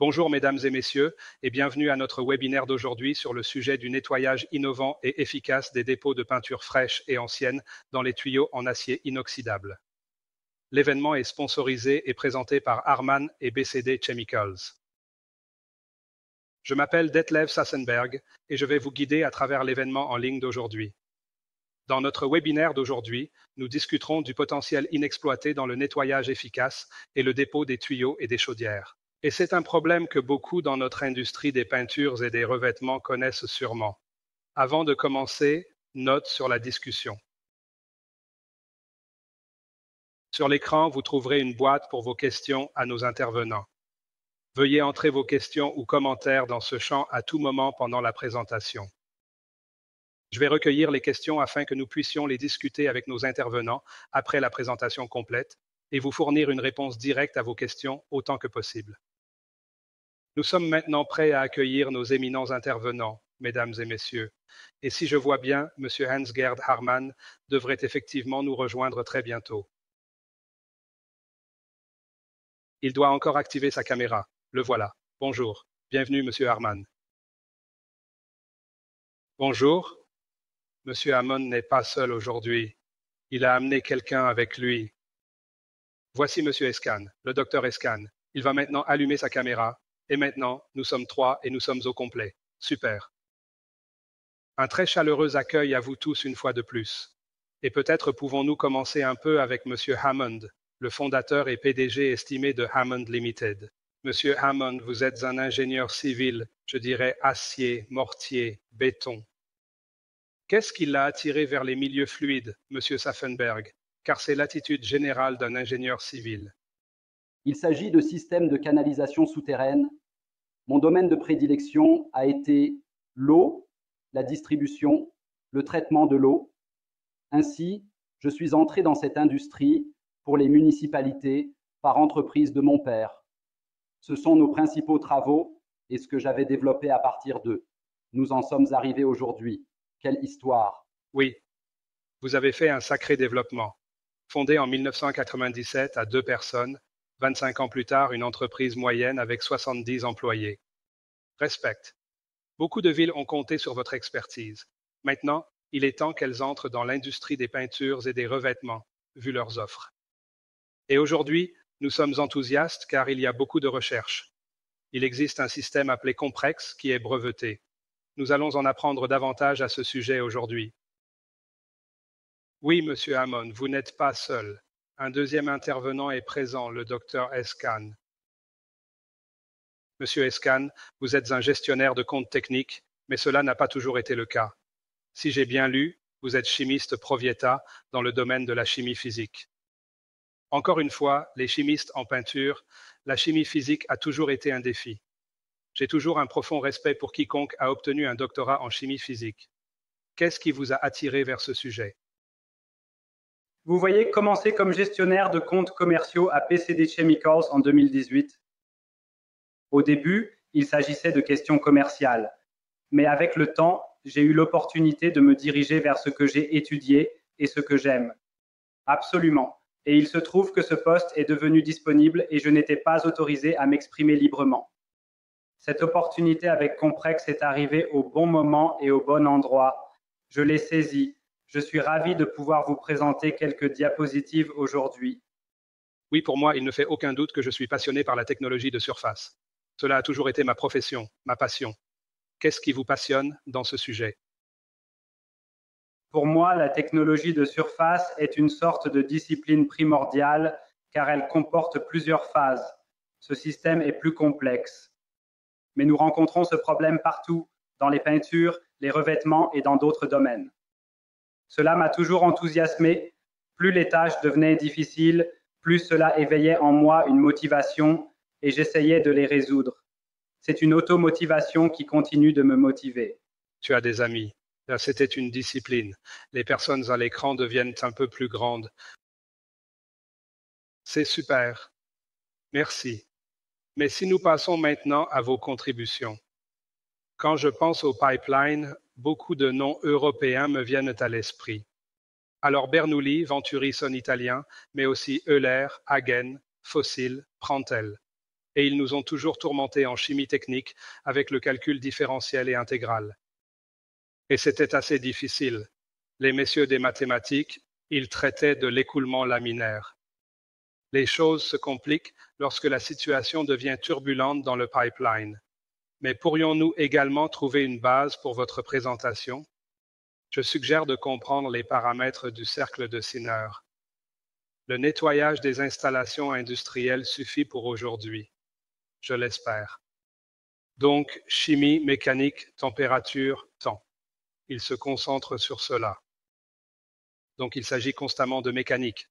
Bonjour mesdames et messieurs et bienvenue à notre webinaire d'aujourd'hui sur le sujet du nettoyage innovant et efficace des dépôts de peinture fraîche et ancienne dans les tuyaux en acier inoxydable. L'événement est sponsorisé et présenté par Harman et BCD Chemicals. Je m'appelle Detlev Sassenberg et je vais vous guider à travers l'événement en ligne d'aujourd'hui. Dans notre webinaire d'aujourd'hui, nous discuterons du potentiel inexploité dans le nettoyage efficace et le dépôt des tuyaux et des chaudières. Et c'est un problème que beaucoup dans notre industrie des peintures et des revêtements connaissent sûrement. Avant de commencer, note sur la discussion. Sur l'écran, vous trouverez une boîte pour vos questions à nos intervenants. Veuillez entrer vos questions ou commentaires dans ce champ à tout moment pendant la présentation. Je vais recueillir les questions afin que nous puissions les discuter avec nos intervenants après la présentation complète et vous fournir une réponse directe à vos questions autant que possible. Nous sommes maintenant prêts à accueillir nos éminents intervenants, mesdames et messieurs. Et si je vois bien, M. Hans-Gerd Harman devrait effectivement nous rejoindre très bientôt. Il doit encore activer sa caméra. Le voilà. Bonjour. Bienvenue, M. Harman. Bonjour. Monsieur Hammond n'est pas seul aujourd'hui. Il a amené quelqu'un avec lui. Voici Monsieur Escan, le docteur Escan. Il va maintenant allumer sa caméra. Et maintenant, nous sommes 3 et nous sommes au complet. Super. Un très chaleureux accueil à vous tous une fois de plus. Et peut-être pouvons-nous commencer un peu avec Monsieur Hammond, le fondateur et PDG estimé de Hammond Limited. Monsieur Hammond, vous êtes un ingénieur civil, je dirais acier, mortier, béton. Qu'est-ce qui l'a attiré vers les milieux fluides, Monsieur Sassenberg, car c'est l'attitude générale d'un ingénieur civil. Il s'agit de systèmes de canalisation souterraine. Mon domaine de prédilection a été l'eau, la distribution, le traitement de l'eau. Ainsi, je suis entré dans cette industrie pour les municipalités par entreprise de mon père. Ce sont nos principaux travaux et ce que j'avais développé à partir d'eux. Nous en sommes arrivés aujourd'hui. Quelle histoire! Oui, vous avez fait un sacré développement. Fondé en 1997 à 2 personnes, 25 ans plus tard, une entreprise moyenne avec 70 employés. Respect. Beaucoup de villes ont compté sur votre expertise. Maintenant, il est temps qu'elles entrent dans l'industrie des peintures et des revêtements, vu leurs offres. Et aujourd'hui, nous sommes enthousiastes car il y a beaucoup de recherches. Il existe un système appelé Comprex qui est breveté. Nous allons en apprendre davantage à ce sujet aujourd'hui. Oui, Monsieur Hammond, vous n'êtes pas seul. Un deuxième intervenant est présent, le docteur Escan. Monsieur Escan, vous êtes un gestionnaire de comptes techniques, mais cela n'a pas toujours été le cas. Si j'ai bien lu, vous êtes chimiste pro-vieta dans le domaine de la chimie physique. Encore une fois, les chimistes en peinture, la chimie physique a toujours été un défi. J'ai toujours un profond respect pour quiconque a obtenu un doctorat en chimie physique. Qu'est-ce qui vous a attiré vers ce sujet? Vous voyez commencer comme gestionnaire de comptes commerciaux à PCD Chemicals en 2018. Au début, il s'agissait de questions commerciales, mais avec le temps, j'ai eu l'opportunité de me diriger vers ce que j'ai étudié et ce que j'aime. Absolument. Et il se trouve que ce poste est devenu disponible et je n'étais pas autorisé à m'exprimer librement. Cette opportunité avec Comprex est arrivée au bon moment et au bon endroit. Je l'ai saisie. Je suis ravi de pouvoir vous présenter quelques diapositives aujourd'hui. Oui, pour moi, il ne fait aucun doute que je suis passionné par la technologie de surface. Cela a toujours été ma profession, ma passion. Qu'est-ce qui vous passionne dans ce sujet? Pour moi, la technologie de surface est une sorte de discipline primordiale car elle comporte plusieurs phases. Ce système est plus complexe. Mais nous rencontrons ce problème partout, dans les peintures, les revêtements et dans d'autres domaines. Cela m'a toujours enthousiasmé. Plus les tâches devenaient difficiles, plus cela éveillait en moi une motivation et j'essayais de les résoudre. C'est une automotivation qui continue de me motiver. Tu as des amis. Là, c'était une discipline. Les personnes à l'écran deviennent un peu plus grandes. C'est super. Merci. Mais si nous passons maintenant à vos contributions. Quand je pense au pipeline, beaucoup de noms européens me viennent à l'esprit. Alors Bernoulli, Venturi sonne italien, mais aussi Euler, Hagen, Fossil, Prandtl. et ils nous ont toujours tourmentés en chimie technique avec le calcul différentiel et intégral. Et c'était assez difficile. Les messieurs des mathématiques, ils traitaient de l'écoulement laminaire. Les choses se compliquent lorsque la situation devient turbulente dans le pipeline. Mais pourrions-nous également trouver une base pour votre présentation? Je suggère de comprendre les paramètres du cercle de Sinner. Le nettoyage des installations industrielles suffit pour aujourd'hui. Je l'espère. Donc, chimie, mécanique, température, temps. Il se concentre sur cela. Donc, il s'agit constamment de mécanique,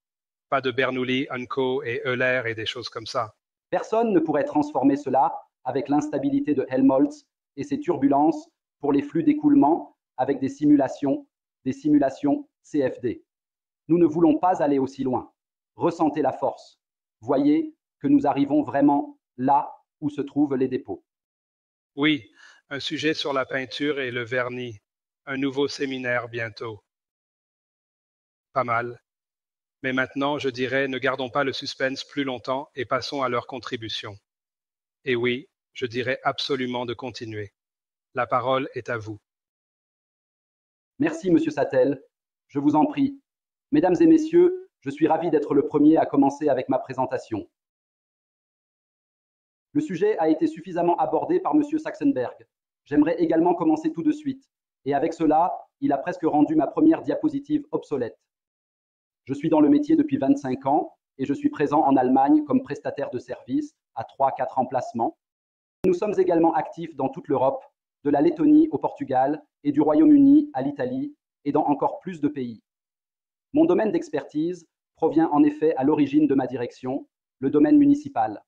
pas de Bernoulli, Co. et Euler et des choses comme ça. Personne ne pourrait transformer cela avec l'instabilité de Helmholtz et ses turbulences pour les flux d'écoulement avec des simulations CFD. Nous ne voulons pas aller aussi loin. Ressentez la force. Voyez que nous arrivons vraiment là où se trouvent les dépôts. Oui, un sujet sur la peinture et le vernis. Un nouveau séminaire bientôt. Pas mal. Mais maintenant, je dirais, ne gardons pas le suspense plus longtemps et passons à leur contribution. Et oui, je dirais absolument de continuer. La parole est à vous. Merci, Monsieur Sattel. Je vous en prie. Mesdames et messieurs, je suis ravi d'être le premier à commencer avec ma présentation. Le sujet a été suffisamment abordé par Monsieur Saxenberg. J'aimerais également commencer tout de suite. Et avec cela, il a presque rendu ma première diapositive obsolète. Je suis dans le métier depuis 25 ans et je suis présent en Allemagne comme prestataire de services à 3-4 emplacements. Nous sommes également actifs dans toute l'Europe, de la Lettonie au Portugal et du Royaume-Uni à l'Italie et dans encore plus de pays. Mon domaine d'expertise provient en effet à l'origine de ma direction, le domaine municipal.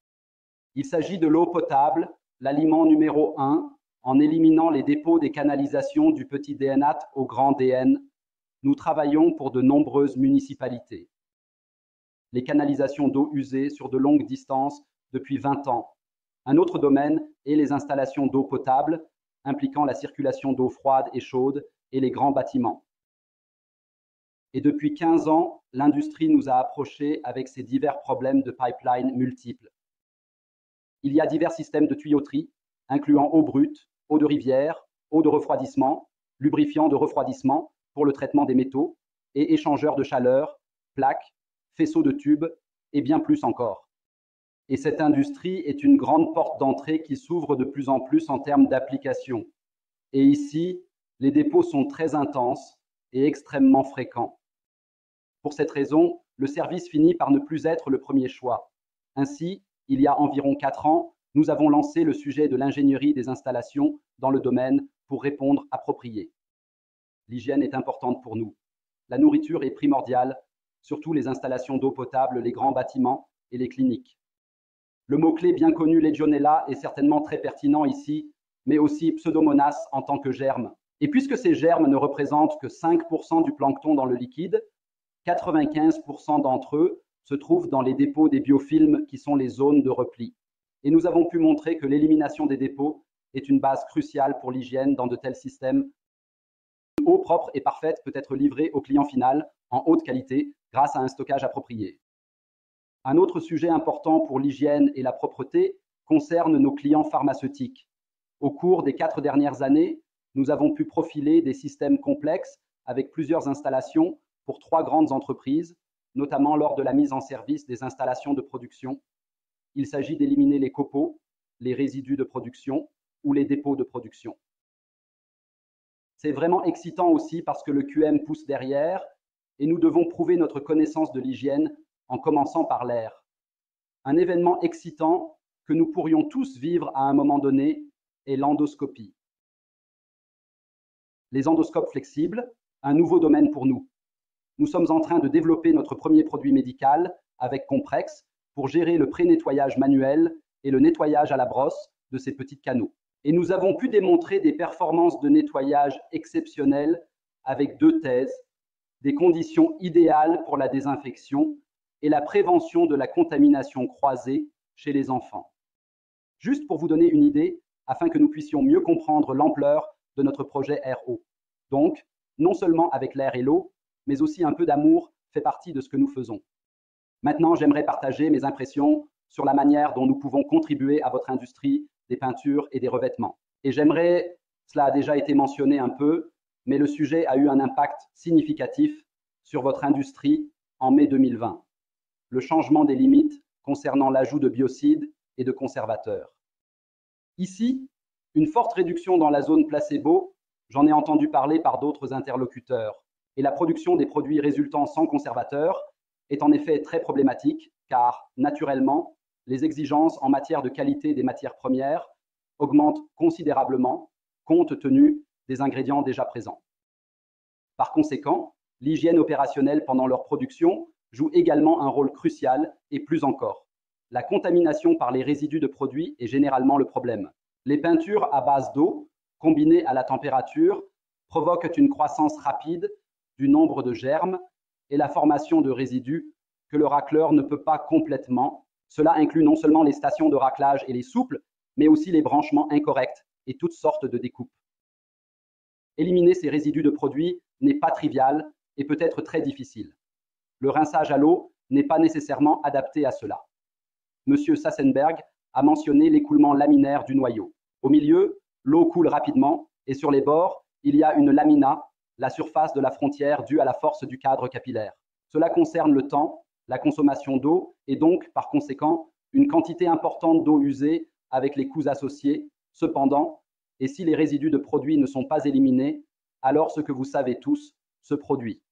Il s'agit de l'eau potable, l'aliment numéro 1, en éliminant les dépôts des canalisations du petit DNAT au grand DN. Nous travaillons pour de nombreuses municipalités. Les canalisations d'eau usée sur de longues distances depuis 20 ans. Un autre domaine est les installations d'eau potable, impliquant la circulation d'eau froide et chaude et les grands bâtiments. Et depuis 15 ans, l'industrie nous a approchés avec ses divers problèmes de pipeline multiples. Il y a divers systèmes de tuyauterie, incluant eau brute, eau de rivière, eau de refroidissement, lubrifiant de refroidissement pour le traitement des métaux, et échangeurs de chaleur, plaques, faisceaux de tubes, et bien plus encore. Et cette industrie est une grande porte d'entrée qui s'ouvre de plus en plus en termes d'application. Et ici, les dépôts sont très intenses et extrêmement fréquents. Pour cette raison, le service finit par ne plus être le premier choix. Ainsi, il y a environ 4 ans, nous avons lancé le sujet de l'ingénierie des installations dans le domaine pour répondre approprié. L'hygiène est importante pour nous. La nourriture est primordiale, surtout les installations d'eau potable, les grands bâtiments et les cliniques. Le mot-clé bien connu Legionella est certainement très pertinent ici, mais aussi Pseudomonas en tant que germe. Et puisque ces germes ne représentent que 5% du plancton dans le liquide, 95% d'entre eux se trouvent dans les dépôts des biofilms qui sont les zones de repli. Et nous avons pu montrer que l'élimination des dépôts est une base cruciale pour l'hygiène dans de tels systèmes. Une eau propre et parfaite peut être livrée au client final en haute qualité grâce à un stockage approprié. Un autre sujet important pour l'hygiène et la propreté concerne nos clients pharmaceutiques. Au cours des 4 dernières années, nous avons pu profiler des systèmes complexes avec plusieurs installations pour 3 grandes entreprises, notamment lors de la mise en service des installations de production. Il s'agit d'éliminer les copeaux, les résidus de production ou les dépôts de production. C'est vraiment excitant aussi parce que le QM pousse derrière et nous devons prouver notre connaissance de l'hygiène en commençant par l'air. Un événement excitant que nous pourrions tous vivre à un moment donné est l'endoscopie. Les endoscopes flexibles, un nouveau domaine pour nous. Nous sommes en train de développer notre premier produit médical avec Comprex pour gérer le pré-nettoyage manuel et le nettoyage à la brosse de ces petits canaux. Et nous avons pu démontrer des performances de nettoyage exceptionnelles avec 2 thèses, des conditions idéales pour la désinfection et la prévention de la contamination croisée chez les enfants. Juste pour vous donner une idée, afin que nous puissions mieux comprendre l'ampleur de notre projet RO. Donc, non seulement avec l'air et l'eau, mais aussi un peu d'amour fait partie de ce que nous faisons. Maintenant, j'aimerais partager mes impressions sur la manière dont nous pouvons contribuer à votre industrie des peintures et des revêtements. Et j'aimerais, cela a déjà été mentionné un peu, mais le sujet a eu un impact significatif sur votre industrie en mai 2020. Le changement des limites concernant l'ajout de biocides et de conservateurs. Ici, une forte réduction dans la zone placebo, j'en ai entendu parler par d'autres interlocuteurs, et la production des produits résultant sans conservateur est en effet très problématique car, naturellement, les exigences en matière de qualité des matières premières augmentent considérablement compte tenu des ingrédients déjà présents. Par conséquent, l'hygiène opérationnelle pendant leur production joue également un rôle crucial et plus encore. La contamination par les résidus de produits est généralement le problème. Les peintures à base d'eau, combinées à la température, provoquent une croissance rapide du nombre de germes et la formation de résidus que le racleur ne peut pas complètement. Cela inclut non seulement les stations de raclage et les souples, mais aussi les branchements incorrects et toutes sortes de découpes. Éliminer ces résidus de produits n'est pas trivial et peut être très difficile. Le rinçage à l'eau n'est pas nécessairement adapté à cela. Monsieur Sassenberg a mentionné l'écoulement laminaire du noyau. Au milieu, l'eau coule rapidement et sur les bords, il y a une lamina, la surface de la frontière due à la force du cadre capillaire. Cela concerne le temps, la consommation d'eau et donc, par conséquent, une quantité importante d'eau usée avec les coûts associés. Cependant, et si les résidus de produits ne sont pas éliminés, alors ce que vous savez tous se produit.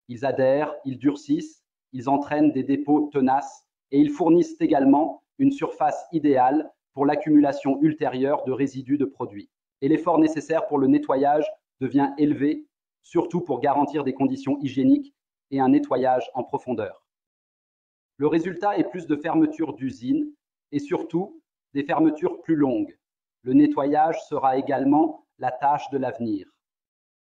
Ils adhèrent, ils durcissent, ils entraînent des dépôts tenaces et ils fournissent également une surface idéale pour l'accumulation ultérieure de résidus de produits. Et l'effort nécessaire pour le nettoyage devient élevé, surtout pour garantir des conditions hygiéniques et un nettoyage en profondeur. Le résultat est plus de fermetures d'usines et surtout des fermetures plus longues. Le nettoyage sera également la tâche de l'avenir.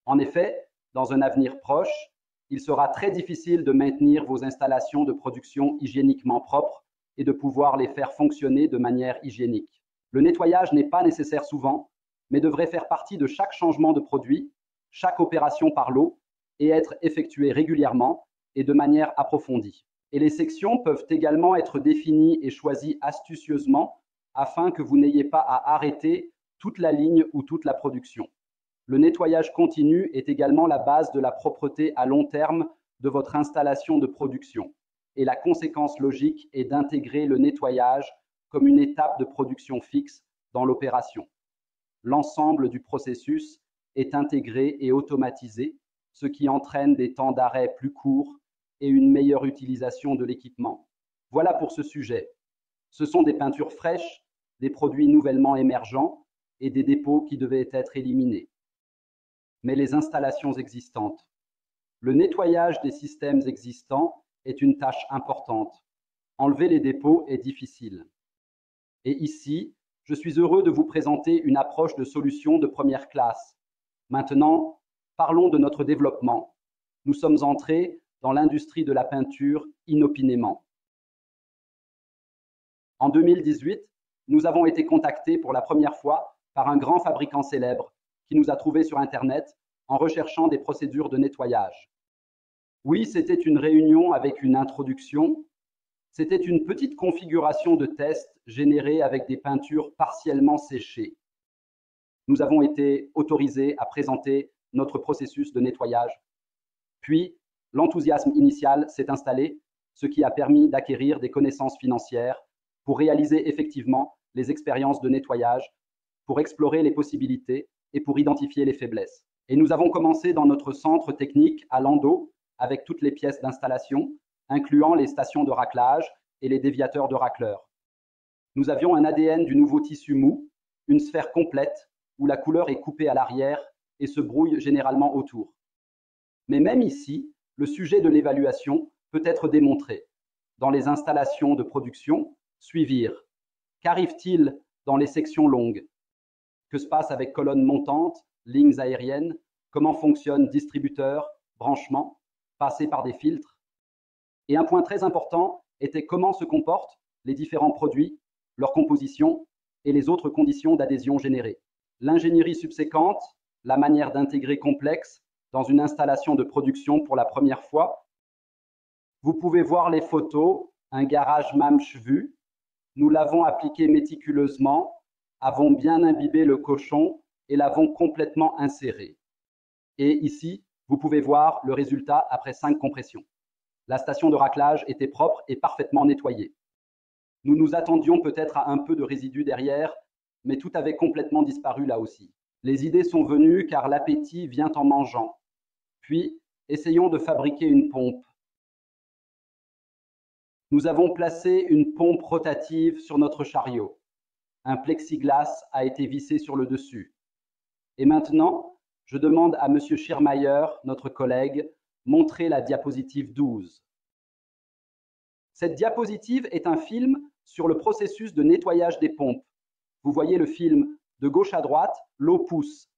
En effet, dans un avenir proche, il sera très difficile de maintenir vos installations de production hygiéniquement propres et de pouvoir les faire fonctionner de manière hygiénique. Le nettoyage n'est pas nécessaire souvent, mais devrait faire partie de chaque changement de produit, chaque opération par l'eau, et être effectué régulièrement et de manière approfondie. Et les sections peuvent également être définies et choisies astucieusement afin que vous n'ayez pas à arrêter toute la ligne ou toute la production. Le nettoyage continu est également la base de la propreté à long terme de votre installation de production. Et la conséquence logique est d'intégrer le nettoyage comme une étape de production fixe dans l'opération. L'ensemble du processus est intégré et automatisé, ce qui entraîne des temps d'arrêt plus courts et une meilleure utilisation de l'équipement. Voilà pour ce sujet. Ce sont des peintures fraîches, des produits nouvellement émergents et des dépôts qui devaient être éliminés. Mais les installations existantes. Le nettoyage des systèmes existants est une tâche importante. Enlever les dépôts est difficile. Et ici, je suis heureux de vous présenter une approche de solution de première classe. Maintenant, parlons de notre développement. Nous sommes entrés dans l'industrie de la peinture inopinément. En 2018, nous avons été contactés pour la première fois par un grand fabricant célèbre qui nous a trouvés sur Internet en recherchant des procédures de nettoyage. Oui, c'était une réunion avec une introduction. C'était une petite configuration de test générée avec des peintures partiellement séchées. Nous avons été autorisés à présenter notre processus de nettoyage. Puis, l'enthousiasme initial s'est installé, ce qui a permis d'acquérir des connaissances financières pour réaliser effectivement les expériences de nettoyage, pour explorer les possibilités et pour identifier les faiblesses. Et nous avons commencé dans notre centre technique à Landau avec toutes les pièces d'installation, incluant les stations de raclage et les déviateurs de racleurs. Nous avions un ADN du nouveau tissu mou, une sphère complète où la couleur est coupée à l'arrière et se brouille généralement autour. Mais même ici, le sujet de l'évaluation peut être démontré. Dans les installations de production, suivirent. Qu'arrive-t-il dans les sections longues? Que se passe avec colonnes montantes, lignes aériennes? Comment fonctionnent distributeurs, branchements, passés par des filtres? Et un point très important était comment se comportent les différents produits, leur composition et les autres conditions d'adhésion générées. L'ingénierie subséquente, la manière d'intégrer complexe dans une installation de production pour la première fois. Vous pouvez voir les photos, un garage Mamsch vu, Nous l'avons appliqué méticuleusement, avons bien imbibé le cochon et l'avons complètement inséré. Et ici, vous pouvez voir le résultat après 5 compressions. La station de raclage était propre et parfaitement nettoyée. Nous nous attendions peut-être à un peu de résidus derrière, mais tout avait complètement disparu là aussi. Les idées sont venues car l'appétit vient en mangeant. Puis, essayons de fabriquer une pompe. Nous avons placé une pompe rotative sur notre chariot. Un plexiglas a été vissé sur le dessus. Et maintenant, je demande à M. Schirmayer, notre collègue, montrer la diapositive 12. Cette diapositive est un film sur le processus de nettoyage des pompes. Vous voyez le film de gauche à droite, l'eau pousse.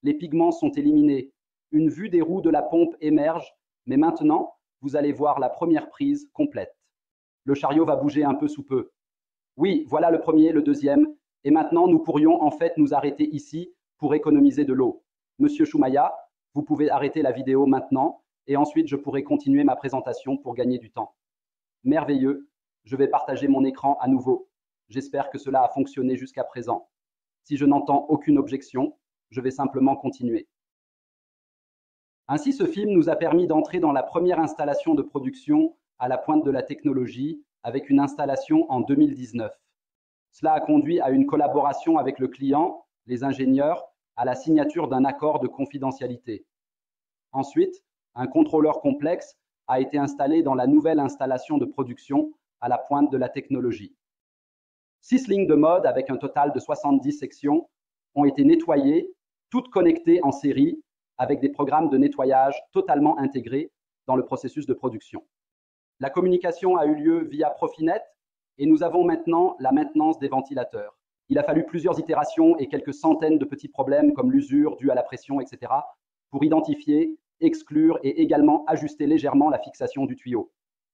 Les pigments sont éliminés. Une vue des roues de la pompe émerge, mais maintenant, vous allez voir la première prise complète. Le chariot va bouger un peu sous peu. Oui, voilà le premier, le deuxième. Et maintenant, nous pourrions en fait nous arrêter ici pour économiser de l'eau. Monsieur Choumaya, vous pouvez arrêter la vidéo maintenant et ensuite je pourrai continuer ma présentation pour gagner du temps. Merveilleux, je vais partager mon écran à nouveau. J'espère que cela a fonctionné jusqu'à présent. Si je n'entends aucune objection, je vais simplement continuer. Ainsi, ce film nous a permis d'entrer dans la première installation de production à la pointe de la technologie avec une installation en 2019. Cela a conduit à une collaboration avec le client, les ingénieurs, à la signature d'un accord de confidentialité. Ensuite, un contrôleur complexe a été installé dans la nouvelle installation de production à la pointe de la technologie. 6 lignes de mode avec un total de 70 sections ont été nettoyées, toutes connectées en série avec des programmes de nettoyage totalement intégrés dans le processus de production. La communication a eu lieu via Profinet et nous avons maintenant la maintenance des ventilateurs. Il a fallu plusieurs itérations et quelques centaines de petits problèmes comme l'usure due à la pression, etc. pour identifier, exclure et également ajuster légèrement la fixation du tuyau.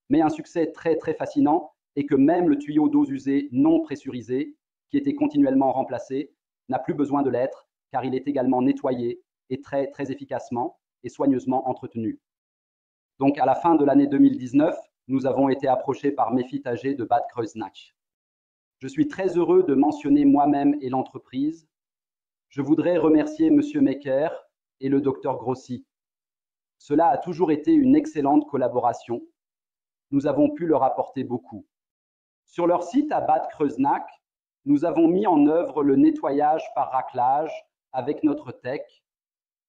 Mais un succès très fascinant est que même le tuyau d'eau usée non pressurisé, qui était continuellement remplacé, n'a plus besoin de l'être car il est également nettoyé et très efficacement et soigneusement entretenu. Donc à la fin de l'année 2019, nous avons été approchés par Mefit AG de Bad Kreuznach. Je suis très heureux de mentionner moi-même et l'entreprise. Je voudrais remercier M. Mecker et le Dr Grossi. Cela a toujours été une excellente collaboration. Nous avons pu leur apporter beaucoup. Sur leur site à Bad Kreuznach, nous avons mis en œuvre le nettoyage par raclage avec notre tech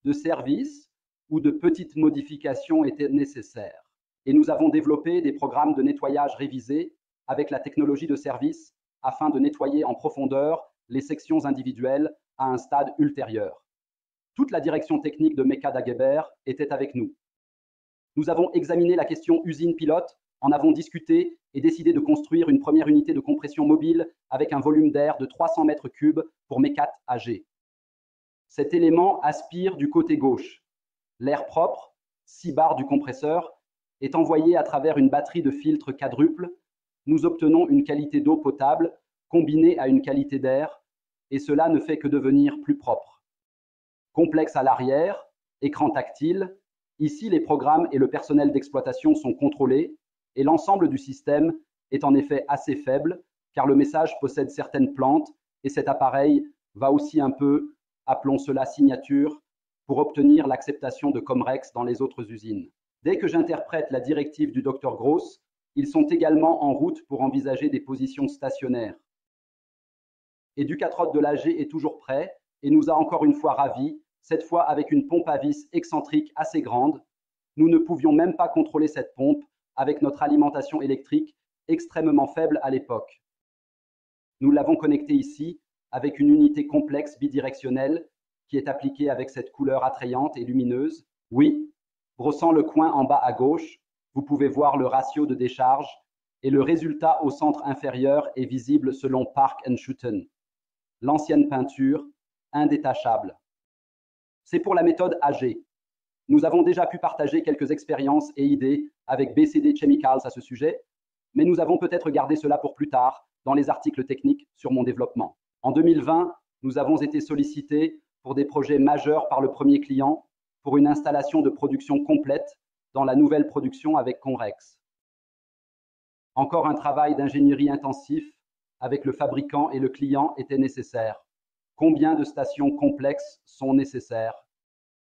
de service où de petites modifications étaient nécessaires. Et nous avons développé des programmes de nettoyage révisés avec la technologie de service afin de nettoyer en profondeur les sections individuelles à un stade ultérieur. Toute la direction technique de Meka Daguerre était avec nous. Nous avons examiné la question usine pilote, en avons discuté et décidé de construire une première unité de compression mobile avec un volume d'air de 300 mètres cubes pour Mecat AG. Cet élément aspire du côté gauche. L'air propre, 6 bars du compresseur, est envoyé à travers une batterie de filtres quadruples. Nous obtenons une qualité d'eau potable combinée à une qualité d'air, et cela ne fait que devenir plus propre. Complexe à l'arrière, écran tactile, ici les programmes et le personnel d'exploitation sont contrôlés, et l'ensemble du système est en effet assez faible, car le message possède certaines plantes, et cet appareil va aussi un peu, appelons cela signature, pour obtenir l'acceptation de Comrex dans les autres usines. Dès que j'interprète la directive du Dr Gross, ils sont également en route pour envisager des positions stationnaires. Educatrod de l'AG est toujours prêt et nous a encore une fois ravis, cette fois avec une pompe à vis excentrique assez grande. Nous ne pouvions même pas contrôler cette pompe avec notre alimentation électrique extrêmement faible à l'époque. Nous l'avons connectée ici avec une unité complexe bidirectionnelle qui est appliquée avec cette couleur attrayante et lumineuse. Oui, brossant le coin en bas à gauche, vous pouvez voir le ratio de décharge et le résultat au centre inférieur est visible selon Park & Schouten. L'ancienne peinture, indétachable. C'est pour la méthode AG. Nous avons déjà pu partager quelques expériences et idées avec BCD Chemicals à ce sujet, mais nous avons peut-être gardé cela pour plus tard dans les articles techniques sur mon développement. En 2020, nous avons été sollicités pour des projets majeurs par le premier client pour une installation de production complète dans la nouvelle production avec Conrex. Encore un travail d'ingénierie intensif avec le fabricant et le client était nécessaire. Combien de stations complexes sont nécessaires?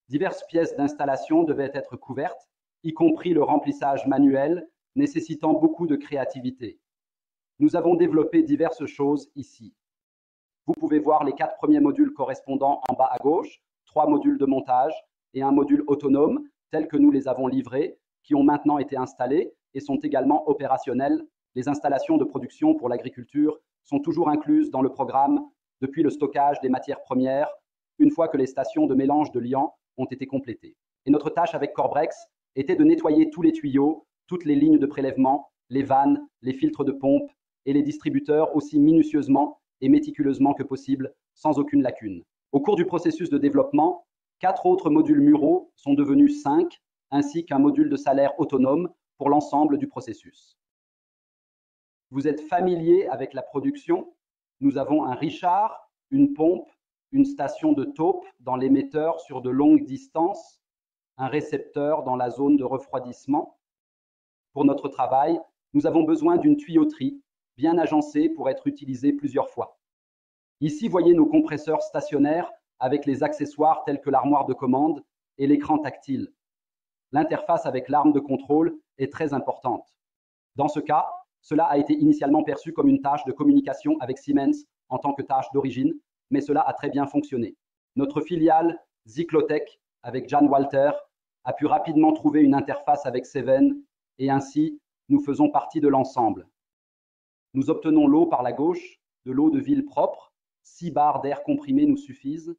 Diverses pièces d'installation devaient être couvertes, y compris le remplissage manuel, nécessitant beaucoup de créativité. Nous avons développé diverses choses ici. Vous pouvez voir les 4 premiers modules correspondants en bas à gauche, 3 modules de montage et un module autonome tels que nous les avons livrés, qui ont maintenant été installés et sont également opérationnels. Les installations de production pour l'agriculture sont toujours incluses dans le programme depuis le stockage des matières premières, une fois que les stations de mélange de liant ont été complétées. Et notre tâche avec Corbrex était de nettoyer tous les tuyaux, toutes les lignes de prélèvement, les vannes, les filtres de pompe et les distributeurs aussi minutieusement et méticuleusement que possible, sans aucune lacune. Au cours du processus de développement, 4 autres modules muraux sont devenus 5, ainsi qu'un module de salaire autonome pour l'ensemble du processus. Vous êtes familier avec la production. Nous avons un Richard, une pompe, une station de taupe dans l'émetteur sur de longues distances, un récepteur dans la zone de refroidissement. Pour notre travail, nous avons besoin d'une tuyauterie bien agencée pour être utilisée plusieurs fois. Ici, voyez nos compresseurs stationnaires avec les accessoires tels que l'armoire de commande et l'écran tactile. L'interface avec l'arme de contrôle est très importante. Dans ce cas, cela a été initialement perçu comme une tâche de communication avec Siemens en tant que tâche d'origine, mais cela a très bien fonctionné. Notre filiale Zyklotech avec Jan Walter a pu rapidement trouver une interface avec Seven et ainsi nous faisons partie de l'ensemble. Nous obtenons l'eau par la gauche, de l'eau de ville propre, 6 bars d'air comprimé nous suffisent.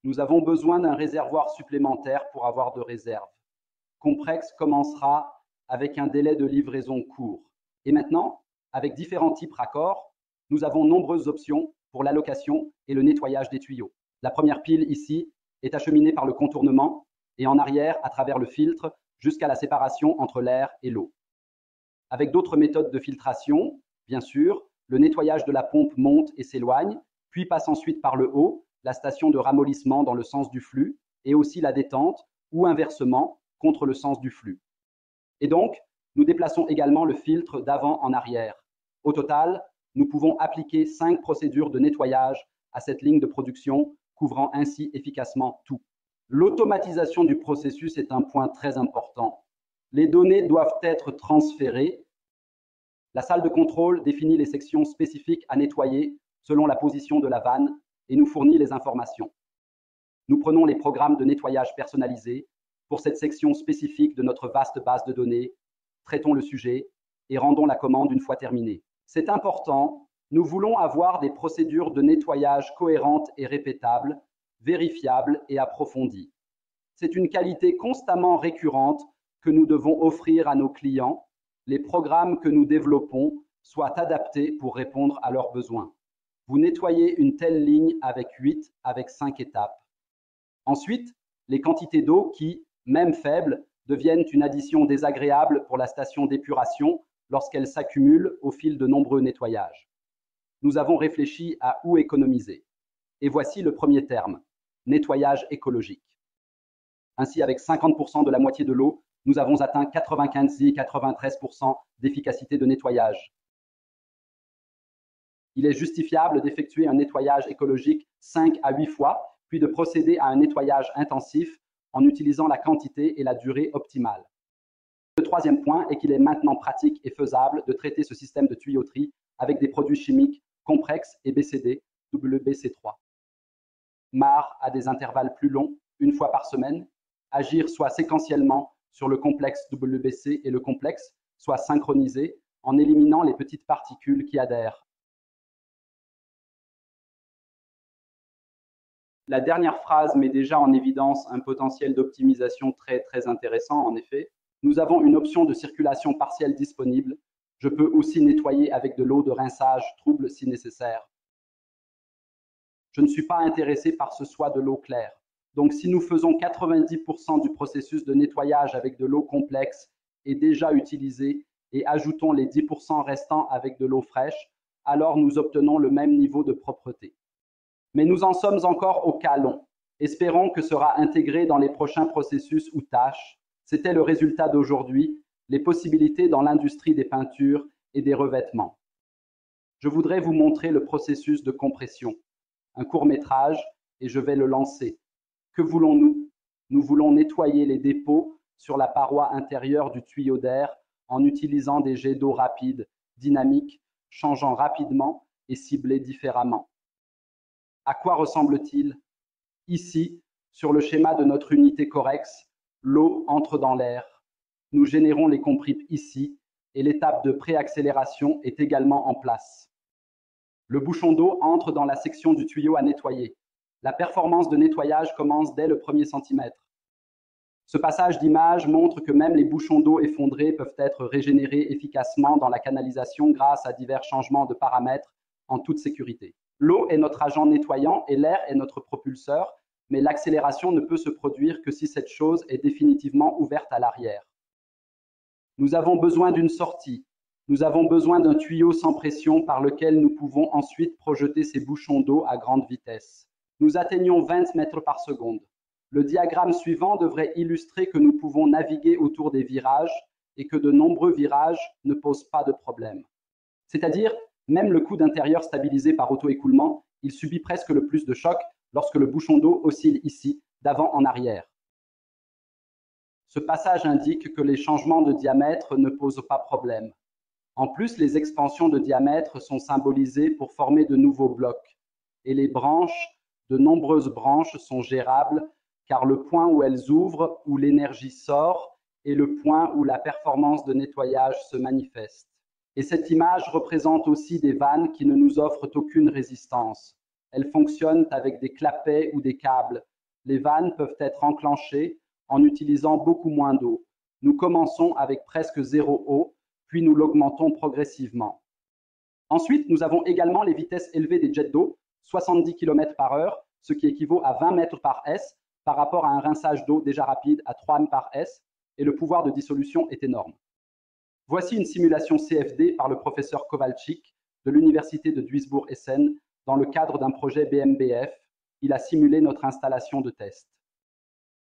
Nous avons besoin d'un réservoir supplémentaire pour avoir de réserve. Corbrex commencera avec un délai de livraison court. Et maintenant, avec différents types raccords, nous avons nombreuses options pour l'allocation et le nettoyage des tuyaux. La première pile ici est acheminée par le contournement et en arrière à travers le filtre jusqu'à la séparation entre l'air et l'eau. Avec d'autres méthodes de filtration, bien sûr, le nettoyage de la pompe monte et s'éloigne, puis passe ensuite par le haut, la station de ramollissement dans le sens du flux, et aussi la détente, ou inversement, contre le sens du flux. Et donc, nous déplaçons également le filtre d'avant en arrière. Au total, nous pouvons appliquer 5 procédures de nettoyage à cette ligne de production, couvrant ainsi efficacement tout. L'automatisation du processus est un point très important. Les données doivent être transférées. La salle de contrôle définit les sections spécifiques à nettoyer selon la position de la vanne et nous fournit les informations. Nous prenons les programmes de nettoyage personnalisés pour cette section spécifique de notre vaste base de données, traitons le sujet et rendons la commande une fois terminée. C'est important, nous voulons avoir des procédures de nettoyage cohérentes et répétables, vérifiables et approfondies. C'est une qualité constamment récurrente que nous devons offrir à nos clients. Les programmes que nous développons soient adaptés pour répondre à leurs besoins. Vous nettoyez une telle ligne avec 8, avec 5 étapes. Ensuite, les quantités d'eau qui, même faibles, deviennent une addition désagréable pour la station d'épuration lorsqu'elle s'accumule au fil de nombreux nettoyages. Nous avons réfléchi à où économiser. Et voici le premier terme, nettoyage écologique. Ainsi, avec 50% de la moitié de l'eau, nous avons atteint 95-93% d'efficacité de nettoyage. Il est justifiable d'effectuer un nettoyage écologique 5 à 8 fois, puis de procéder à un nettoyage intensif en utilisant la quantité et la durée optimale. Le troisième point est qu'il est maintenant pratique et faisable de traiter ce système de tuyauterie avec des produits chimiques Corbrex et BCD, WBC3. MAR à des intervalles plus longs, une fois par semaine, agir soit séquentiellement sur le complexe WBC et le complexe, soit synchronisé en éliminant les petites particules qui adhèrent. La dernière phrase met déjà en évidence un potentiel d'optimisation très intéressant. En effet, nous avons une option de circulation partielle disponible. Je peux aussi nettoyer avec de l'eau de rinçage trouble si nécessaire. Je ne suis pas intéressé par ce soit de l'eau claire. Donc, si nous faisons 90% du processus de nettoyage avec de l'eau complexe et déjà utilisée et ajoutons les 10% restants avec de l'eau fraîche, alors nous obtenons le même niveau de propreté. Mais nous en sommes encore au cas long. Espérons que sera intégré dans les prochains processus ou tâches. C'était le résultat d'aujourd'hui, les possibilités dans l'industrie des peintures et des revêtements. Je voudrais vous montrer le processus de compression. Un court-métrage et je vais le lancer. Que voulons-nous? Nous voulons nettoyer les dépôts sur la paroi intérieure du tuyau d'air en utilisant des jets d'eau rapides, dynamiques, changeant rapidement et ciblés différemment. À quoi ressemble-t-il? Ici, sur le schéma de notre unité Corex, l'eau entre dans l'air. Nous générons les compripes ici et l'étape de préaccélération est également en place. Le bouchon d'eau entre dans la section du tuyau à nettoyer. La performance de nettoyage commence dès le premier centimètre. Ce passage d'image montre que même les bouchons d'eau effondrés peuvent être régénérés efficacement dans la canalisation grâce à divers changements de paramètres en toute sécurité. L'eau est notre agent nettoyant et l'air est notre propulseur, mais l'accélération ne peut se produire que si cette chose est définitivement ouverte à l'arrière. Nous avons besoin d'une sortie. Nous avons besoin d'un tuyau sans pression par lequel nous pouvons ensuite projeter ces bouchons d'eau à grande vitesse. Nous atteignons 20 mètres par seconde. Le diagramme suivant devrait illustrer que nous pouvons naviguer autour des virages et que de nombreux virages ne posent pas de problème. C'est-à-dire, même le coup d'intérieur stabilisé par auto-écoulement, il subit presque le plus de choc lorsque le bouchon d'eau oscille ici, d'avant en arrière. Ce passage indique que les changements de diamètre ne posent pas problème. En plus, les expansions de diamètre sont symbolisées pour former de nouveaux blocs. Et les branches, de nombreuses branches, sont gérables car le point où elles ouvrent, où l'énergie sort, est le point où la performance de nettoyage se manifeste. Et cette image représente aussi des vannes qui ne nous offrent aucune résistance. Elles fonctionnent avec des clapets ou des câbles. Les vannes peuvent être enclenchées en utilisant beaucoup moins d'eau. Nous commençons avec presque zéro eau, puis nous l'augmentons progressivement. Ensuite, nous avons également les vitesses élevées des jets d'eau, 70 km/h, ce qui équivaut à 20 mètres par S, par rapport à un rinçage d'eau déjà rapide à 3 m par S, et le pouvoir de dissolution est énorme. Voici une simulation CFD par le professeur Kowalczyk de l'Université de Duisbourg-Essen dans le cadre d'un projet BMBF. Il a simulé notre installation de test.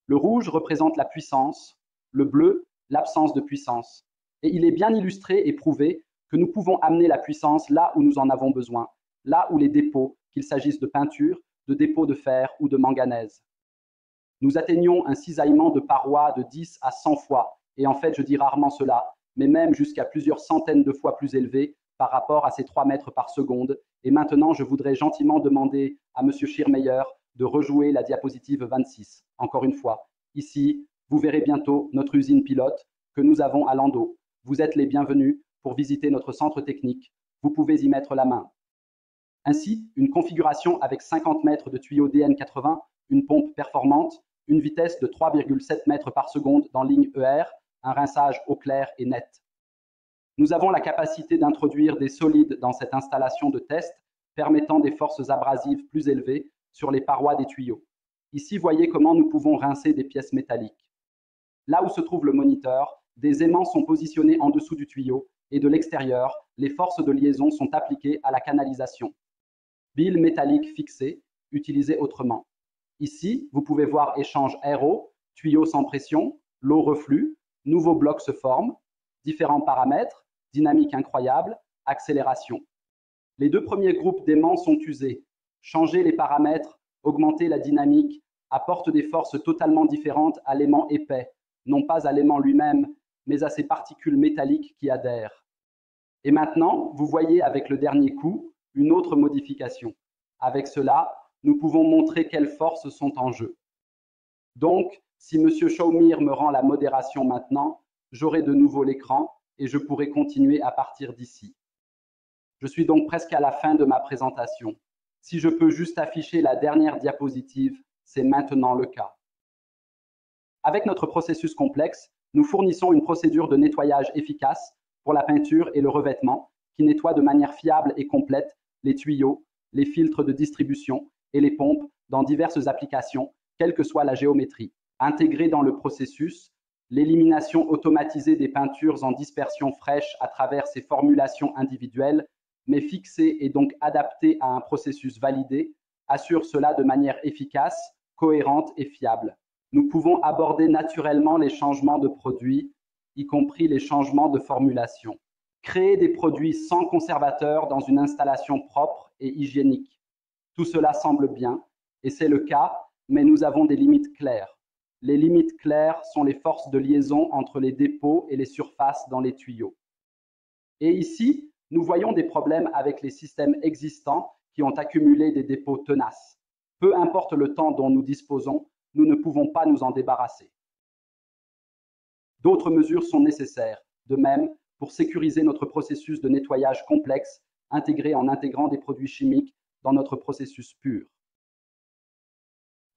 Le rouge représente la puissance, le bleu, l'absence de puissance. Et il est bien illustré et prouvé que nous pouvons amener la puissance là où nous en avons besoin, là où les dépôts, qu'il s'agisse de peinture, de dépôts de fer ou de manganèse. Nous atteignons un cisaillement de parois de 10 à 100 fois, et en fait je dis rarement cela, mais même jusqu'à plusieurs centaines de fois plus élevé par rapport à ces 3 mètres par seconde. Et maintenant, je voudrais gentiment demander à M. Schirmeyer de rejouer la diapositive 26. Encore une fois, ici, vous verrez bientôt notre usine pilote que nous avons à Landau. Vous êtes les bienvenus pour visiter notre centre technique. Vous pouvez y mettre la main. Ainsi, une configuration avec 50 mètres de tuyau DN80, une pompe performante, une vitesse de 3,7 mètres par seconde dans ligne ER, un rinçage eau clair et net. Nous avons la capacité d'introduire des solides dans cette installation de test, permettant des forces abrasives plus élevées sur les parois des tuyaux. Ici, voyez comment nous pouvons rincer des pièces métalliques. Là où se trouve le moniteur, des aimants sont positionnés en dessous du tuyau et de l'extérieur, les forces de liaison sont appliquées à la canalisation. Billes métalliques fixées, utilisées autrement. Ici, vous pouvez voir échange aéro, tuyau sans pression, l'eau reflue, nouveaux blocs se forment, différents paramètres, dynamique incroyable, accélération. Les deux premiers groupes d'aimants sont usés. Changer les paramètres, augmenter la dynamique, apporte des forces totalement différentes à l'aimant épais, non pas à l'aimant lui-même, mais à ces particules métalliques qui adhèrent. Et maintenant, vous voyez avec le dernier coup, une autre modification. Avec cela, nous pouvons montrer quelles forces sont en jeu. Donc, si M. Schaumir me rend la modération maintenant, j'aurai de nouveau l'écran et je pourrai continuer à partir d'ici. Je suis donc presque à la fin de ma présentation. Si je peux juste afficher la dernière diapositive, c'est maintenant le cas. Avec notre processus complexe, nous fournissons une procédure de nettoyage efficace pour la peinture et le revêtement qui nettoie de manière fiable et complète les tuyaux, les filtres de distribution et les pompes dans diverses applications, quelle que soit la géométrie. Intégrée dans le processus, l'élimination automatisée des peintures en dispersion fraîche à travers ces formulations individuelles, mais fixée et donc adaptée à un processus validé, assure cela de manière efficace, cohérente et fiable. Nous pouvons aborder naturellement les changements de produits, y compris les changements de formulation. créer des produits sans conservateur dans une installation propre et hygiénique. Tout cela semble bien, et c'est le cas, mais nous avons des limites claires. Les limites claires sont les forces de liaison entre les dépôts et les surfaces dans les tuyaux. Et ici, nous voyons des problèmes avec les systèmes existants qui ont accumulé des dépôts tenaces. Peu importe le temps dont nous disposons, nous ne pouvons pas nous en débarrasser. D'autres mesures sont nécessaires, de même pour sécuriser notre processus de nettoyage complexe, intégré en intégrant des produits chimiques dans notre processus pur.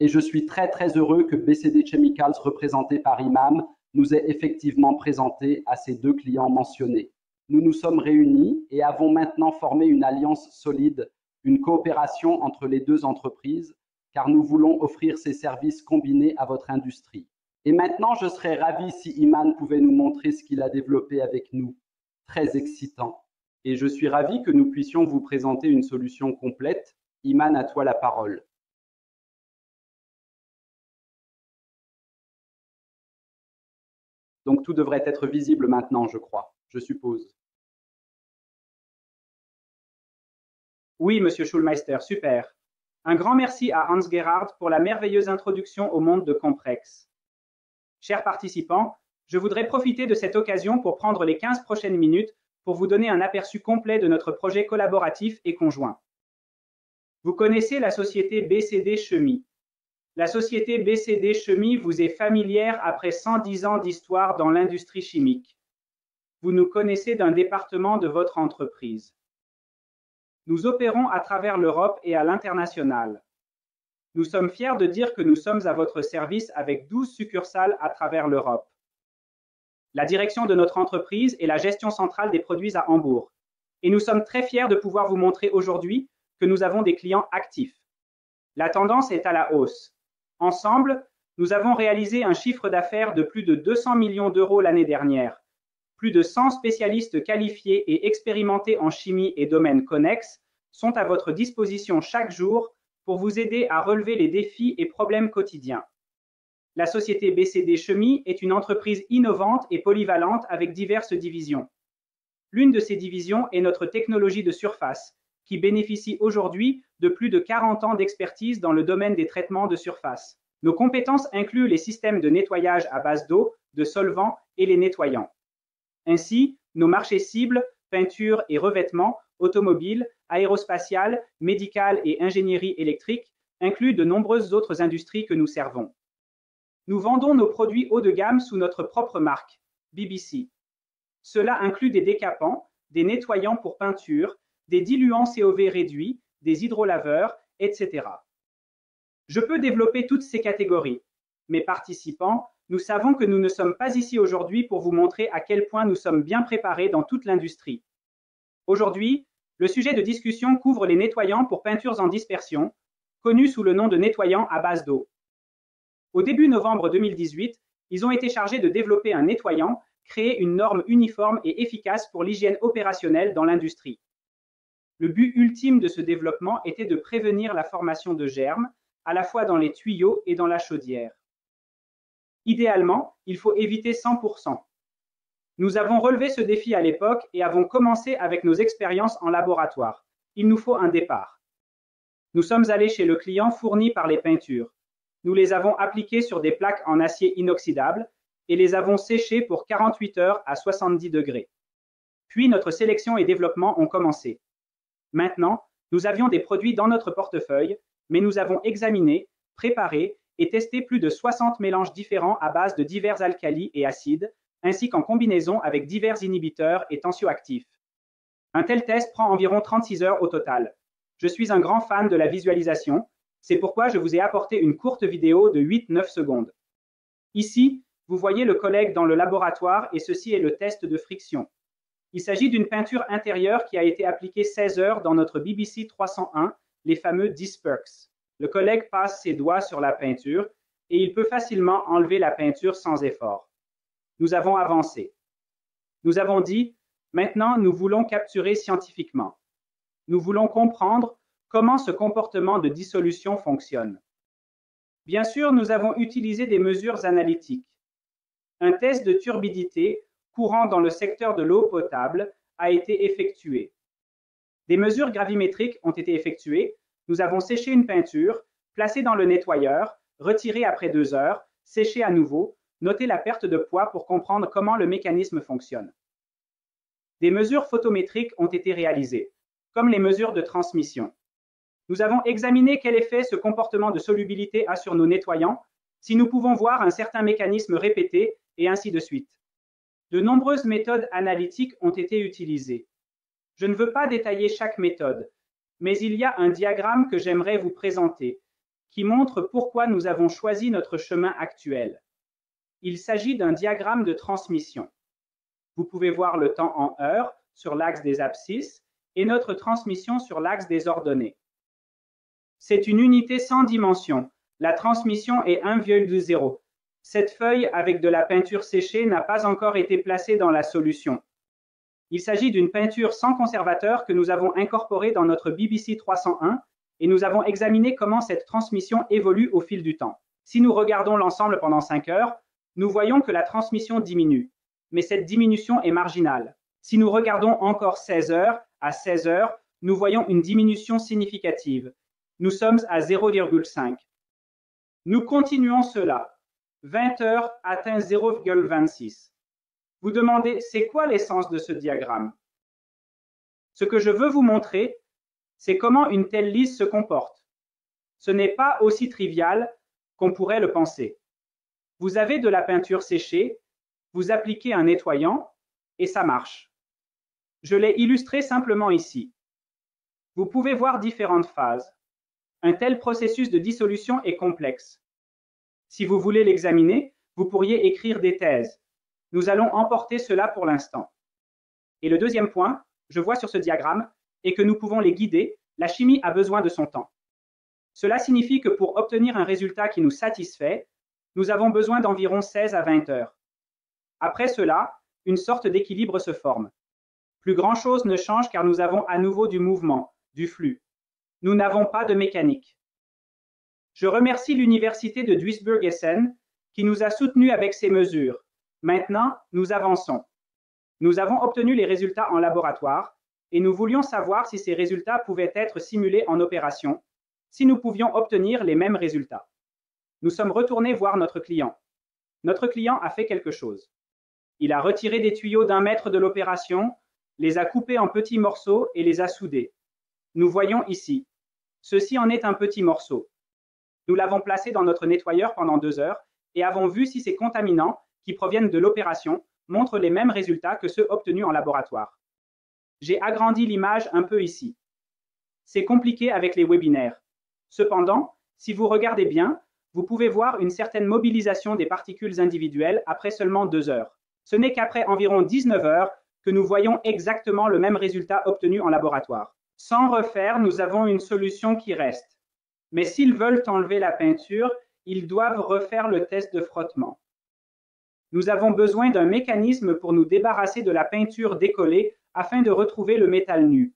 Et je suis très heureux que BCD Chemicals, représenté par Imam, nous ait effectivement présenté à ces deux clients mentionnés. Nous nous sommes réunis et avons maintenant formé une alliance solide, une coopération entre les deux entreprises, car nous voulons offrir ces services combinés à votre industrie. Et maintenant, je serais ravi si Iman pouvait nous montrer ce qu'il a développé avec nous. Très excitant. Et je suis ravi que nous puissions vous présenter une solution complète. Iman, à toi la parole. Donc tout devrait être visible maintenant, je crois, je suppose. Oui, Monsieur Schulmeister, super. Un grand merci à Hans Gerhard pour la merveilleuse introduction au monde de Comprex. Chers participants, je voudrais profiter de cette occasion pour prendre les 15 prochaines minutes pour vous donner un aperçu complet de notre projet collaboratif et conjoint. Vous connaissez la société BCD Chemie. La société BCD Chemie vous est familière après 110 ans d'histoire dans l'industrie chimique. Vous nous connaissez d'un département de votre entreprise. Nous opérons à travers l'Europe et à l'international. Nous sommes fiers de dire que nous sommes à votre service avec 12 succursales à travers l'Europe. La direction de notre entreprise est la gestion centrale des produits à Hambourg. Et nous sommes très fiers de pouvoir vous montrer aujourd'hui que nous avons des clients actifs. La tendance est à la hausse. Ensemble, nous avons réalisé un chiffre d'affaires de plus de 200 millions d'euros l'année dernière. Plus de 100 spécialistes qualifiés et expérimentés en chimie et domaines connexes sont à votre disposition chaque jour pour vous aider à relever les défis et problèmes quotidiens. La société BCD Chemie est une entreprise innovante et polyvalente avec diverses divisions. L'une de ces divisions est notre technologie de surface, qui bénéficie aujourd'hui de plus de 40 ans d'expertise dans le domaine des traitements de surface. Nos compétences incluent les systèmes de nettoyage à base d'eau, de solvants et les nettoyants. Ainsi, nos marchés cibles, peinture et revêtements, automobiles, aérospatiales, médicales et ingénierie électrique, incluent de nombreuses autres industries que nous servons. Nous vendons nos produits haut de gamme sous notre propre marque, BBC. Cela inclut des décapants, des nettoyants pour peinture, des diluants COV réduits, des hydrolaveurs, etc. Je peux développer toutes ces catégories. Mes participants, nous savons que nous ne sommes pas ici aujourd'hui pour vous montrer à quel point nous sommes bien préparés dans toute l'industrie. Aujourd'hui, le sujet de discussion couvre les nettoyants pour peintures en dispersion, connus sous le nom de nettoyants à base d'eau. Au début novembre 2018, ils ont été chargés de développer un nettoyant, créer une norme uniforme et efficace pour l'hygiène opérationnelle dans l'industrie. Le but ultime de ce développement était de prévenir la formation de germes, à la fois dans les tuyaux et dans la chaudière. Idéalement, il faut éviter 100%. Nous avons relevé ce défi à l'époque et avons commencé avec nos expériences en laboratoire. Il nous faut un départ. Nous sommes allés chez le client fourni par les peintures. Nous les avons appliquées sur des plaques en acier inoxydable et les avons séchées pour 48 heures à 70 degrés. Puis notre sélection et développement ont commencé. Maintenant, nous avions des produits dans notre portefeuille, mais nous avons examiné, préparé et testé plus de 60 mélanges différents à base de divers alcalis et acides, ainsi qu'en combinaison avec divers inhibiteurs et tensioactifs. Un tel test prend environ 36 heures au total. Je suis un grand fan de la visualisation, c'est pourquoi je vous ai apporté une courte vidéo de 8-9 secondes. Ici, vous voyez le collègue dans le laboratoire et ceci est le test de friction. Il s'agit d'une peinture intérieure qui a été appliquée 16 heures dans notre BBC 301, les fameux Disperx. Le collègue passe ses doigts sur la peinture et il peut facilement enlever la peinture sans effort. Nous avons avancé. Nous avons dit, maintenant nous voulons capturer scientifiquement. Nous voulons comprendre comment ce comportement de dissolution fonctionne. Bien sûr, nous avons utilisé des mesures analytiques. Un test de turbidité courant dans le secteur de l'eau potable a été effectuée. Des mesures gravimétriques ont été effectuées. Nous avons séché une peinture, placé dans le nettoyeur, retiré après 2 heures, séché à nouveau, noté la perte de poids pour comprendre comment le mécanisme fonctionne. Des mesures photométriques ont été réalisées, comme les mesures de transmission. Nous avons examiné quel effet ce comportement de solubilité a sur nos nettoyants, si nous pouvons voir un certain mécanisme répété, et ainsi de suite. De nombreuses méthodes analytiques ont été utilisées. Je ne veux pas détailler chaque méthode, mais il y a un diagramme que j'aimerais vous présenter, qui montre pourquoi nous avons choisi notre chemin actuel. Il s'agit d'un diagramme de transmission. Vous pouvez voir le temps en heures sur l'axe des abscisses et notre transmission sur l'axe des ordonnées. C'est une unité sans dimension. La transmission est 1,0. Cette feuille avec de la peinture séchée n'a pas encore été placée dans la solution. Il s'agit d'une peinture sans conservateur que nous avons incorporée dans notre BBC 301 et nous avons examiné comment cette transmission évolue au fil du temps. Si nous regardons l'ensemble pendant 5 heures, nous voyons que la transmission diminue, mais cette diminution est marginale. Si nous regardons encore 16 heures, à 16 heures, nous voyons une diminution significative. Nous sommes à 0,5. Nous continuons cela. 20 heures atteint 0,26. Vous demandez, c'est quoi l'essence de ce diagramme? Ce que je veux vous montrer, c'est comment une telle lisse se comporte. Ce n'est pas aussi trivial qu'on pourrait le penser. Vous avez de la peinture séchée, vous appliquez un nettoyant et ça marche. Je l'ai illustré simplement ici. Vous pouvez voir différentes phases. Un tel processus de dissolution est complexe. Si vous voulez l'examiner, vous pourriez écrire des thèses. Nous allons emporter cela pour l'instant. Et le deuxième point, je vois sur ce diagramme, est que nous pouvons les guider. La chimie a besoin de son temps. Cela signifie que pour obtenir un résultat qui nous satisfait, nous avons besoin d'environ 16 à 20 heures. Après cela, une sorte d'équilibre se forme. Plus grand-chose ne change car nous avons à nouveau du mouvement, du flux. Nous n'avons pas de mécanique. Je remercie l'Université de Duisburg-Essen qui nous a soutenus avec ces mesures. Maintenant, nous avançons. Nous avons obtenu les résultats en laboratoire et nous voulions savoir si ces résultats pouvaient être simulés en opération, si nous pouvions obtenir les mêmes résultats. Nous sommes retournés voir notre client. Notre client a fait quelque chose. Il a retiré des tuyaux d'1 mètre de l'opération, les a coupés en petits morceaux et les a soudés. Nous voyons ici. Ceci en est un petit morceau. Nous l'avons placé dans notre nettoyeur pendant 2 heures et avons vu si ces contaminants, qui proviennent de l'opération, montrent les mêmes résultats que ceux obtenus en laboratoire. J'ai agrandi l'image un peu ici. C'est compliqué avec les webinaires. Cependant, si vous regardez bien, vous pouvez voir une certaine mobilisation des particules individuelles après seulement 2 heures. Ce n'est qu'après environ 19 heures que nous voyons exactement le même résultat obtenu en laboratoire. Sans refaire, nous avons une solution qui reste. Mais s'ils veulent enlever la peinture, ils doivent refaire le test de frottement. Nous avons besoin d'un mécanisme pour nous débarrasser de la peinture décollée afin de retrouver le métal nu.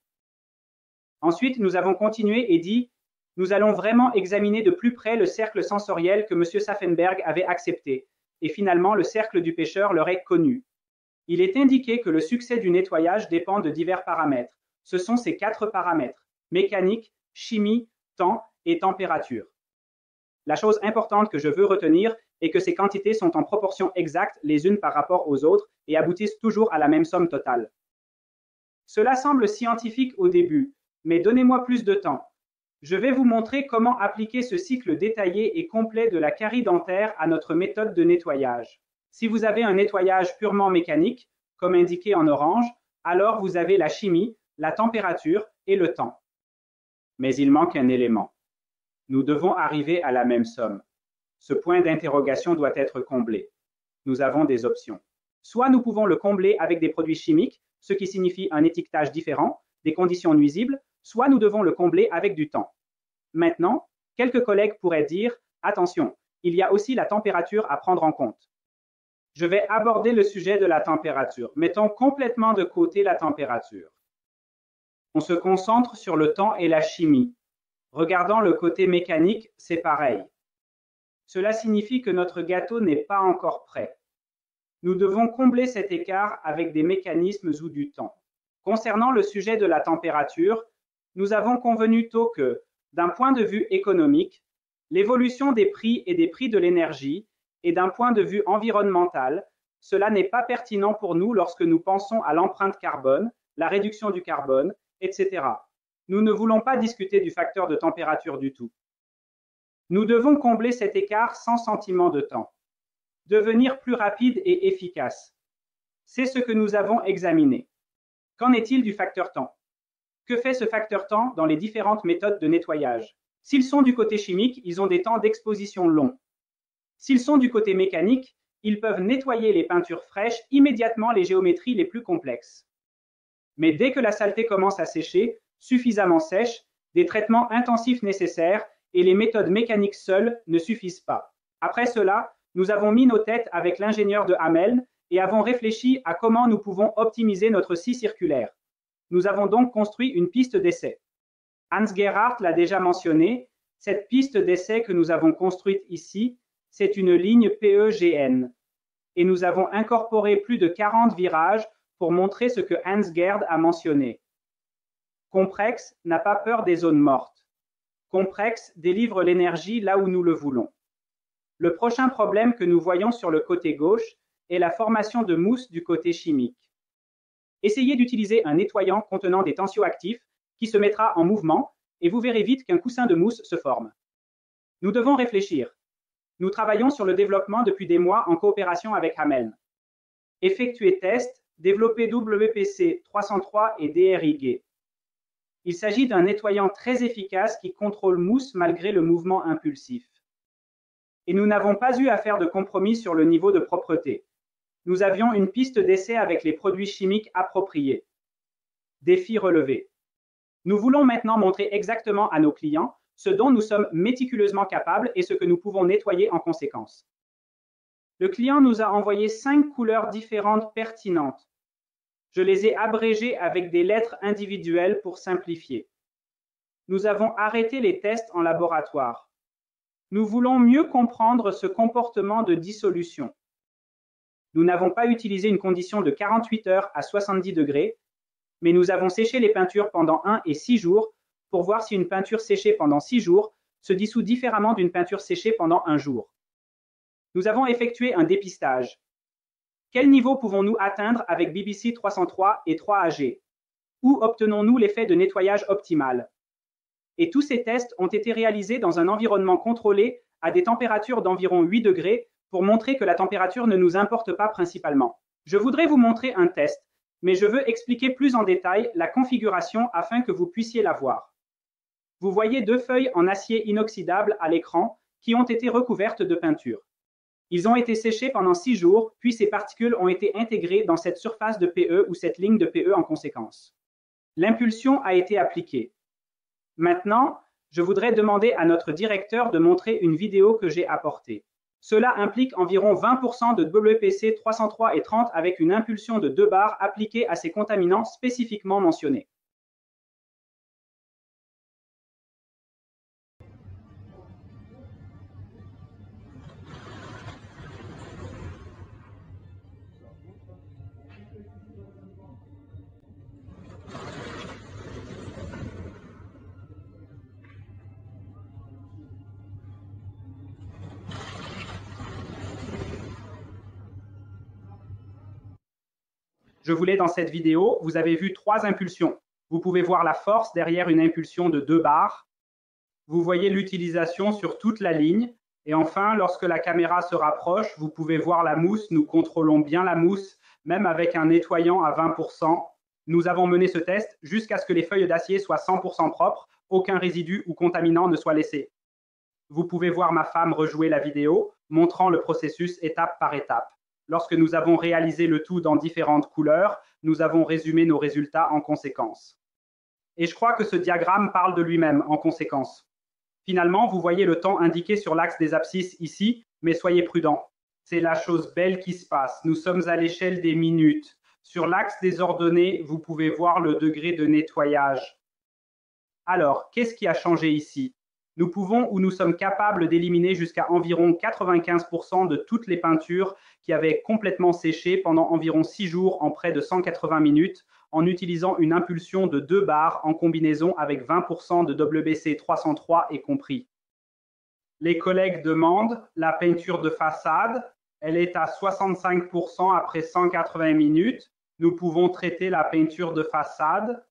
Ensuite, nous avons continué et dit « Nous allons vraiment examiner de plus près le cercle sensoriel que M. Saffenberg avait accepté, et finalement le cercle du pêcheur leur est connu. Il est indiqué que le succès du nettoyage dépend de divers paramètres. Ce sont ces 4 paramètres, mécanique, chimie, temps et température. La chose importante que je veux retenir est que ces quantités sont en proportion exacte les unes par rapport aux autres et aboutissent toujours à la même somme totale. Cela semble scientifique au début, mais donnez-moi plus de temps. Je vais vous montrer comment appliquer ce cycle détaillé et complet de la carie dentaire à notre méthode de nettoyage. Si vous avez un nettoyage purement mécanique, comme indiqué en orange, alors vous avez la chimie, la température et le temps. Mais il manque un élément. Nous devons arriver à la même somme. Ce point d'interrogation doit être comblé. Nous avons des options. Soit nous pouvons le combler avec des produits chimiques, ce qui signifie un étiquetage différent, des conditions nuisibles, soit nous devons le combler avec du temps. Maintenant, quelques collègues pourraient dire « Attention, il y a aussi la température à prendre en compte ». Je vais aborder le sujet de la température. Mettons complètement de côté la température. On se concentre sur le temps et la chimie. Regardant le côté mécanique, c'est pareil. Cela signifie que notre gâteau n'est pas encore prêt. Nous devons combler cet écart avec des mécanismes ou du temps. Concernant le sujet de la température, nous avons convenu tôt que, d'un point de vue économique, l'évolution des prix et des prix de l'énergie, et d'un point de vue environnemental, cela n'est pas pertinent pour nous lorsque nous pensons à l'empreinte carbone, la réduction du carbone, etc. Nous ne voulons pas discuter du facteur de température du tout. Nous devons combler cet écart sans sentiment de temps. Devenir plus rapide et efficace. C'est ce que nous avons examiné. Qu'en est-il du facteur temps? Que fait ce facteur temps dans les différentes méthodes de nettoyage? S'ils sont du côté chimique, ils ont des temps d'exposition longs. S'ils sont du côté mécanique, ils peuvent nettoyer les peintures fraîches immédiatement les géométries les plus complexes. Mais dès que la saleté commence à sécher, suffisamment sèche, des traitements intensifs nécessaires et les méthodes mécaniques seules ne suffisent pas. Après cela, nous avons mis nos têtes avec l'ingénieur de Hameln et avons réfléchi à comment nous pouvons optimiser notre scie circulaire. Nous avons donc construit une piste d'essai. Hans Gerhardt l'a déjà mentionné, cette piste d'essai que nous avons construite ici, c'est une ligne PEGN. Et nous avons incorporé plus de 40 virages pour montrer ce que Hans Gerd a mentionné. Comprex n'a pas peur des zones mortes. Comprex délivre l'énergie là où nous le voulons. Le prochain problème que nous voyons sur le côté gauche est la formation de mousse du côté chimique. Essayez d'utiliser un nettoyant contenant des tensioactifs qui se mettra en mouvement et vous verrez vite qu'un coussin de mousse se forme. Nous devons réfléchir. Nous travaillons sur le développement depuis des mois en coopération avec Hameln. Effectuer test, développer WPC 303 et DRIG. Il s'agit d'un nettoyant très efficace qui contrôle mousse malgré le mouvement impulsif. Et nous n'avons pas eu à faire de compromis sur le niveau de propreté. Nous avions une piste d'essai avec les produits chimiques appropriés. Défi relevé. Nous voulons maintenant montrer exactement à nos clients ce dont nous sommes méticuleusement capables et ce que nous pouvons nettoyer en conséquence. Le client nous a envoyé 5 couleurs différentes pertinentes. Je les ai abrégées avec des lettres individuelles pour simplifier. Nous avons arrêté les tests en laboratoire. Nous voulons mieux comprendre ce comportement de dissolution. Nous n'avons pas utilisé une condition de 48 heures à 70 degrés, mais nous avons séché les peintures pendant 1 et 6 jours pour voir si une peinture séchée pendant 6 jours se dissout différemment d'une peinture séchée pendant 1 jour. Nous avons effectué un dépistage. Quel niveau pouvons-nous atteindre avec BBC 303 et 3AG? Où obtenons-nous l'effet de nettoyage optimal? Et tous ces tests ont été réalisés dans un environnement contrôlé à des températures d'environ 8 degrés pour montrer que la température ne nous importe pas principalement. Je voudrais vous montrer un test, mais je veux expliquer plus en détail la configuration afin que vous puissiez la voir. Vous voyez 2 feuilles en acier inoxydable à l'écran qui ont été recouvertes de peinture. Ils ont été séchés pendant 6 jours, puis ces particules ont été intégrées dans cette surface de PE ou cette ligne de PE en conséquence. L'impulsion a été appliquée. Maintenant, je voudrais demander à notre directeur de montrer une vidéo que j'ai apportée. Cela implique environ 20% de WPC 303 et 30 avec une impulsion de 2 bars appliquée à ces contaminants spécifiquement mentionnés. Je voulais dans cette vidéo, vous avez vu 3 impulsions. Vous pouvez voir la force derrière une impulsion de 2 bars. Vous voyez l'utilisation sur toute la ligne. Et enfin, lorsque la caméra se rapproche, vous pouvez voir la mousse. Nous contrôlons bien la mousse, même avec un nettoyant à 20%. Nous avons mené ce test jusqu'à ce que les feuilles d'acier soient 100% propres, aucun résidu ou contaminant ne soit laissé. Vous pouvez voir ma femme rejouer la vidéo, montrant le processus étape par étape. Lorsque nous avons réalisé le tout dans différentes couleurs, nous avons résumé nos résultats en conséquence. Et je crois que ce diagramme parle de lui-même en conséquence. Finalement, vous voyez le temps indiqué sur l'axe des abscisses ici, mais soyez prudents. C'est la chose belle qui se passe. Nous sommes à l'échelle des minutes. Sur l'axe des ordonnées, vous pouvez voir le degré de nettoyage. Alors, qu'est-ce qui a changé ici? Nous pouvons ou nous sommes capables d'éliminer jusqu'à environ 95% de toutes les peintures qui avaient complètement séché pendant environ 6 jours en près de 180 minutes en utilisant une impulsion de 2 bars en combinaison avec 20% de WC 303 est compris. Les collègues demandent la peinture de façade. Elle est à 65% après 180 minutes. Nous pouvons traiter la peinture de façade.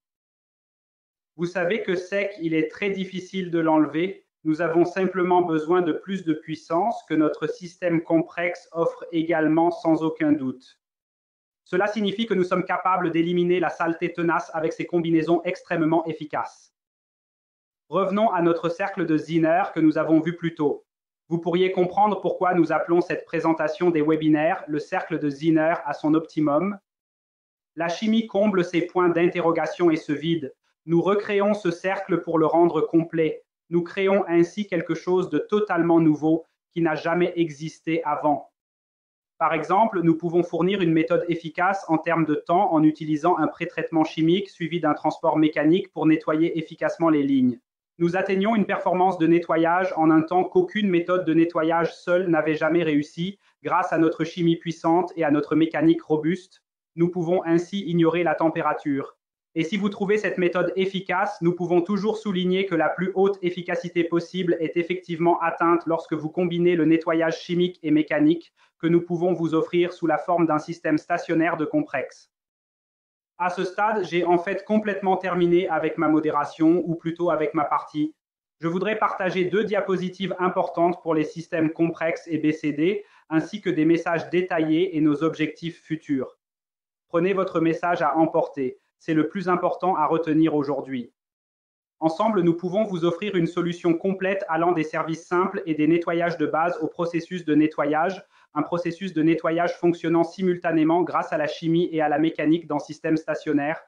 Vous savez que sec, il est très difficile de l'enlever. Nous avons simplement besoin de plus de puissance que notre système Comprex offre également sans aucun doute. Cela signifie que nous sommes capables d'éliminer la saleté tenace avec ces combinaisons extrêmement efficaces. Revenons à notre cercle de Zinner que nous avons vu plus tôt. Vous pourriez comprendre pourquoi nous appelons cette présentation des webinaires le cercle de Zinner à son optimum. La chimie comble ces points d'interrogation et ce vide. Nous recréons ce cercle pour le rendre complet. Nous créons ainsi quelque chose de totalement nouveau qui n'a jamais existé avant. Par exemple, nous pouvons fournir une méthode efficace en termes de temps en utilisant un pré-traitement chimique suivi d'un transport mécanique pour nettoyer efficacement les lignes. Nous atteignons une performance de nettoyage en un temps qu'aucune méthode de nettoyage seule n'avait jamais réussi grâce à notre chimie puissante et à notre mécanique robuste. Nous pouvons ainsi ignorer la température. Et si vous trouvez cette méthode efficace, nous pouvons toujours souligner que la plus haute efficacité possible est effectivement atteinte lorsque vous combinez le nettoyage chimique et mécanique que nous pouvons vous offrir sous la forme d'un système stationnaire de Comprex. À ce stade, j'ai en fait complètement terminé avec ma modération, ou plutôt avec ma partie. Je voudrais partager 2 diapositives importantes pour les systèmes Comprex et BCD, ainsi que des messages détaillés et nos objectifs futurs. Prenez votre message à emporter. C'est le plus important à retenir aujourd'hui. Ensemble, nous pouvons vous offrir une solution complète allant des services simples et des nettoyages de base au processus de nettoyage, un processus de nettoyage fonctionnant simultanément grâce à la chimie et à la mécanique dans système stationnaire.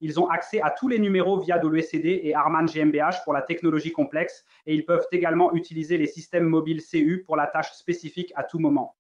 Ils ont accès à tous les numéros via de l'OECD et Harman GmbH pour la technologie complexe et ils peuvent également utiliser les systèmes mobiles CU pour la tâche spécifique à tout moment.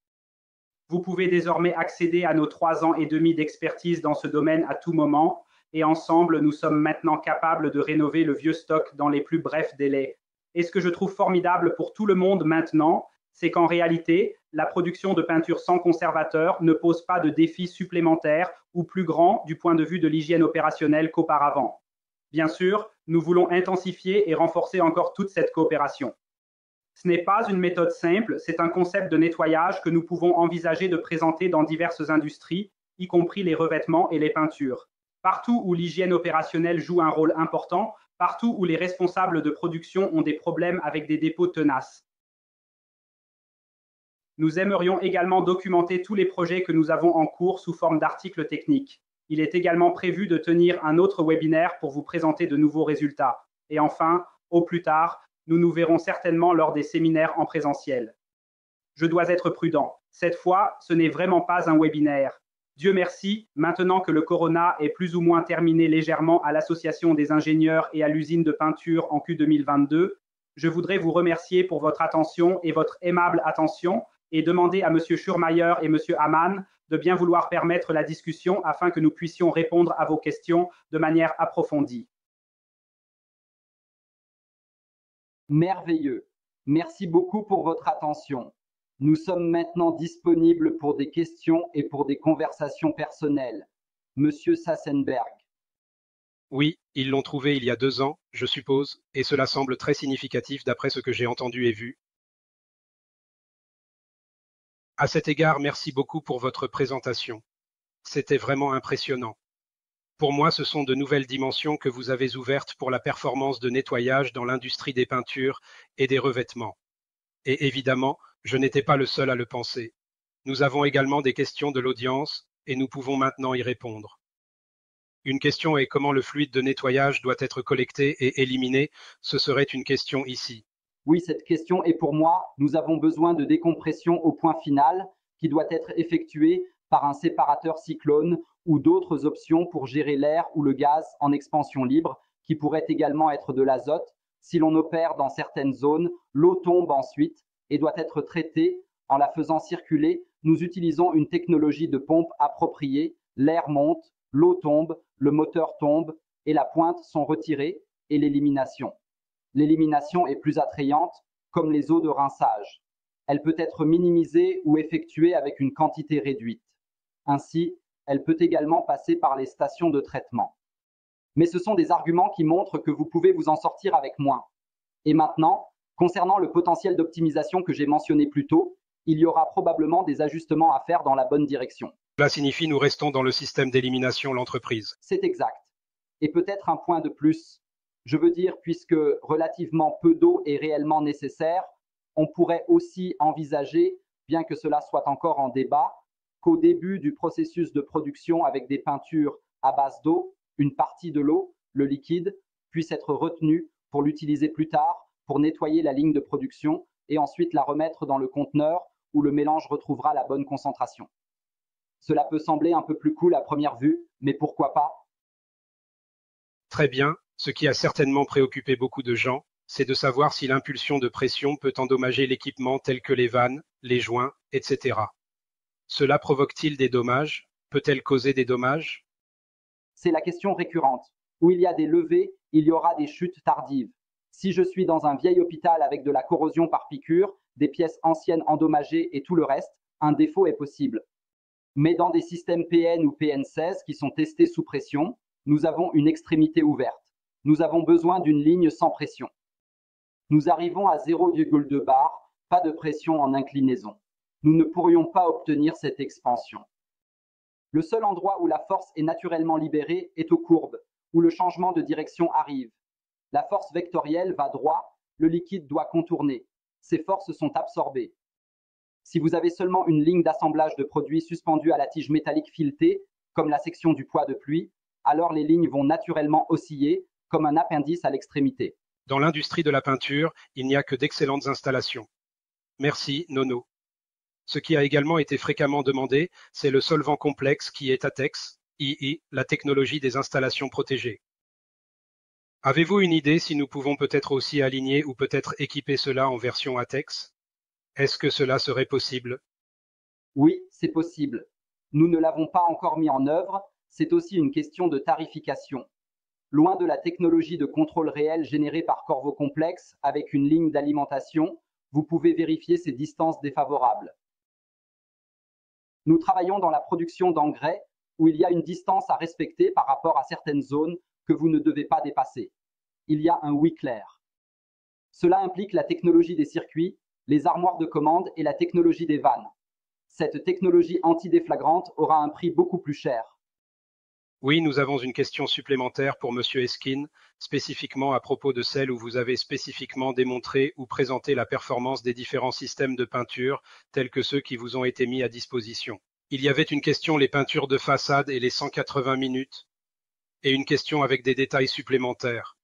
Vous pouvez désormais accéder à nos 3 ans et demi d'expertise dans ce domaine à tout moment et ensemble, nous sommes maintenant capables de rénover le vieux stock dans les plus brefs délais. Et ce que je trouve formidable pour tout le monde maintenant, c'est qu'en réalité, la production de peinture sans conservateur ne pose pas de défis supplémentaires ou plus grands du point de vue de l'hygiène opérationnelle qu'auparavant. Bien sûr, nous voulons intensifier et renforcer encore toute cette coopération. Ce n'est pas une méthode simple, c'est un concept de nettoyage que nous pouvons envisager de présenter dans diverses industries, y compris les revêtements et les peintures. Partout où l'hygiène opérationnelle joue un rôle important, partout où les responsables de production ont des problèmes avec des dépôts tenaces. Nous aimerions également documenter tous les projets que nous avons en cours sous forme d'articles techniques. Il est également prévu de tenir un autre webinaire pour vous présenter de nouveaux résultats. Et enfin, au plus tard, nous nous verrons certainement lors des séminaires en présentiel. Je dois être prudent. Cette fois, ce n'est vraiment pas un webinaire. Dieu merci, maintenant que le corona est plus ou moins terminé légèrement à l'Association des ingénieurs et à l'usine de peinture en Q 2022, je voudrais vous remercier pour votre attention et votre aimable attention et demander à M. Schurmayer et M. Hamann de bien vouloir permettre la discussion afin que nous puissions répondre à vos questions de manière approfondie. Merveilleux. Merci beaucoup pour votre attention. Nous sommes maintenant disponibles pour des questions et pour des conversations personnelles. Monsieur Sassenberg. Oui, ils l'ont trouvé il y a 2 ans, je suppose, et cela semble très significatif d'après ce que j'ai entendu et vu. À cet égard, merci beaucoup pour votre présentation. C'était vraiment impressionnant. Pour moi, ce sont de nouvelles dimensions que vous avez ouvertes pour la performance de nettoyage dans l'industrie des peintures et des revêtements. Et évidemment, je n'étais pas le seul à le penser. Nous avons également des questions de l'audience et nous pouvons maintenant y répondre. Une question est comment le fluide de nettoyage doit être collecté et éliminé. Ce serait une question ici. Oui, cette question est pour moi. Nous avons besoin de décompression au point final qui doit être effectuée par un séparateur cyclone ou d'autres options pour gérer l'air ou le gaz en expansion libre qui pourrait également être de l'azote. Si l'on opère dans certaines zones, l'eau tombe ensuite et doit être traitée en la faisant circuler. Nous utilisons une technologie de pompe appropriée. L'air monte, l'eau tombe, le moteur tombe et la pointe sont retirées et l'élimination. L'élimination est plus attrayante, comme les eaux de rinçage. Elle peut être minimisée ou effectuée avec une quantité réduite. Ainsi, Elle peut également passer par les stations de traitement. Mais ce sont des arguments qui montrent que vous pouvez vous en sortir avec moins. Et maintenant, concernant le potentiel d'optimisation que j'ai mentionné plus tôt, il y aura probablement des ajustements à faire dans la bonne direction. Cela signifie nous restons dans le système d'élimination l'entreprise. C'est exact. Et peut-être un point de plus. Je veux dire, puisque relativement peu d'eau est réellement nécessaire, on pourrait aussi envisager, bien que cela soit encore en débat, qu'au début du processus de production avec des peintures à base d'eau, une partie de l'eau, le liquide, puisse être retenue pour l'utiliser plus tard, pour nettoyer la ligne de production et ensuite la remettre dans le conteneur où le mélange retrouvera la bonne concentration. Cela peut sembler un peu plus cool à première vue, mais pourquoi pas? Très bien, ce qui a certainement préoccupé beaucoup de gens, c'est de savoir si l'impulsion de pression peut endommager l'équipement tel que les vannes, les joints, etc. Cela provoque-t-il des dommages? Peut-elle causer des dommages? C'est la question récurrente. Où il y a des levées, il y aura des chutes tardives. Si je suis dans un vieil hôpital avec de la corrosion par piqûre, des pièces anciennes endommagées et tout le reste, un défaut est possible. Mais dans des systèmes PN ou PN16 qui sont testés sous pression, nous avons une extrémité ouverte. Nous avons besoin d'une ligne sans pression. Nous arrivons à 0,2 bar, pas de pression en inclinaison. Nous ne pourrions pas obtenir cette expansion. Le seul endroit où la force est naturellement libérée est aux courbes, où le changement de direction arrive. La force vectorielle va droit, le liquide doit contourner. Ces forces sont absorbées. Si vous avez seulement une ligne d'assemblage de produits suspendue à la tige métallique filetée, comme la section du poids de pluie, alors les lignes vont naturellement osciller, comme un appendice à l'extrémité. Dans l'industrie de la peinture, il n'y a que d'excellentes installations. Merci, Nono. Ce qui a également été fréquemment demandé, c'est le solvant complexe qui est ATEX, II, la technologie des installations protégées. Avez-vous une idée si nous pouvons peut-être aussi aligner ou peut-être équiper cela en version ATEX? Est-ce que cela serait possible? Oui, c'est possible. Nous ne l'avons pas encore mis en œuvre, c'est aussi une question de tarification. Loin de la technologie de contrôle réel générée par Corvo Complex avec une ligne d'alimentation, vous pouvez vérifier ces distances défavorables. Nous travaillons dans la production d'engrais où il y a une distance à respecter par rapport à certaines zones que vous ne devez pas dépasser. Il y a un oui clair. Cela implique la technologie des circuits, les armoires de commande et la technologie des vannes. Cette technologie antidéflagrante aura un prix beaucoup plus cher. Oui, nous avons une question supplémentaire pour Monsieur Eskin, spécifiquement à propos de celle où vous avez spécifiquement démontré ou présenté la performance des différents systèmes de peinture, tels que ceux qui vous ont été mis à disposition. Il y avait une question les peintures de façade et les 180 minutes, et une question avec des détails supplémentaires.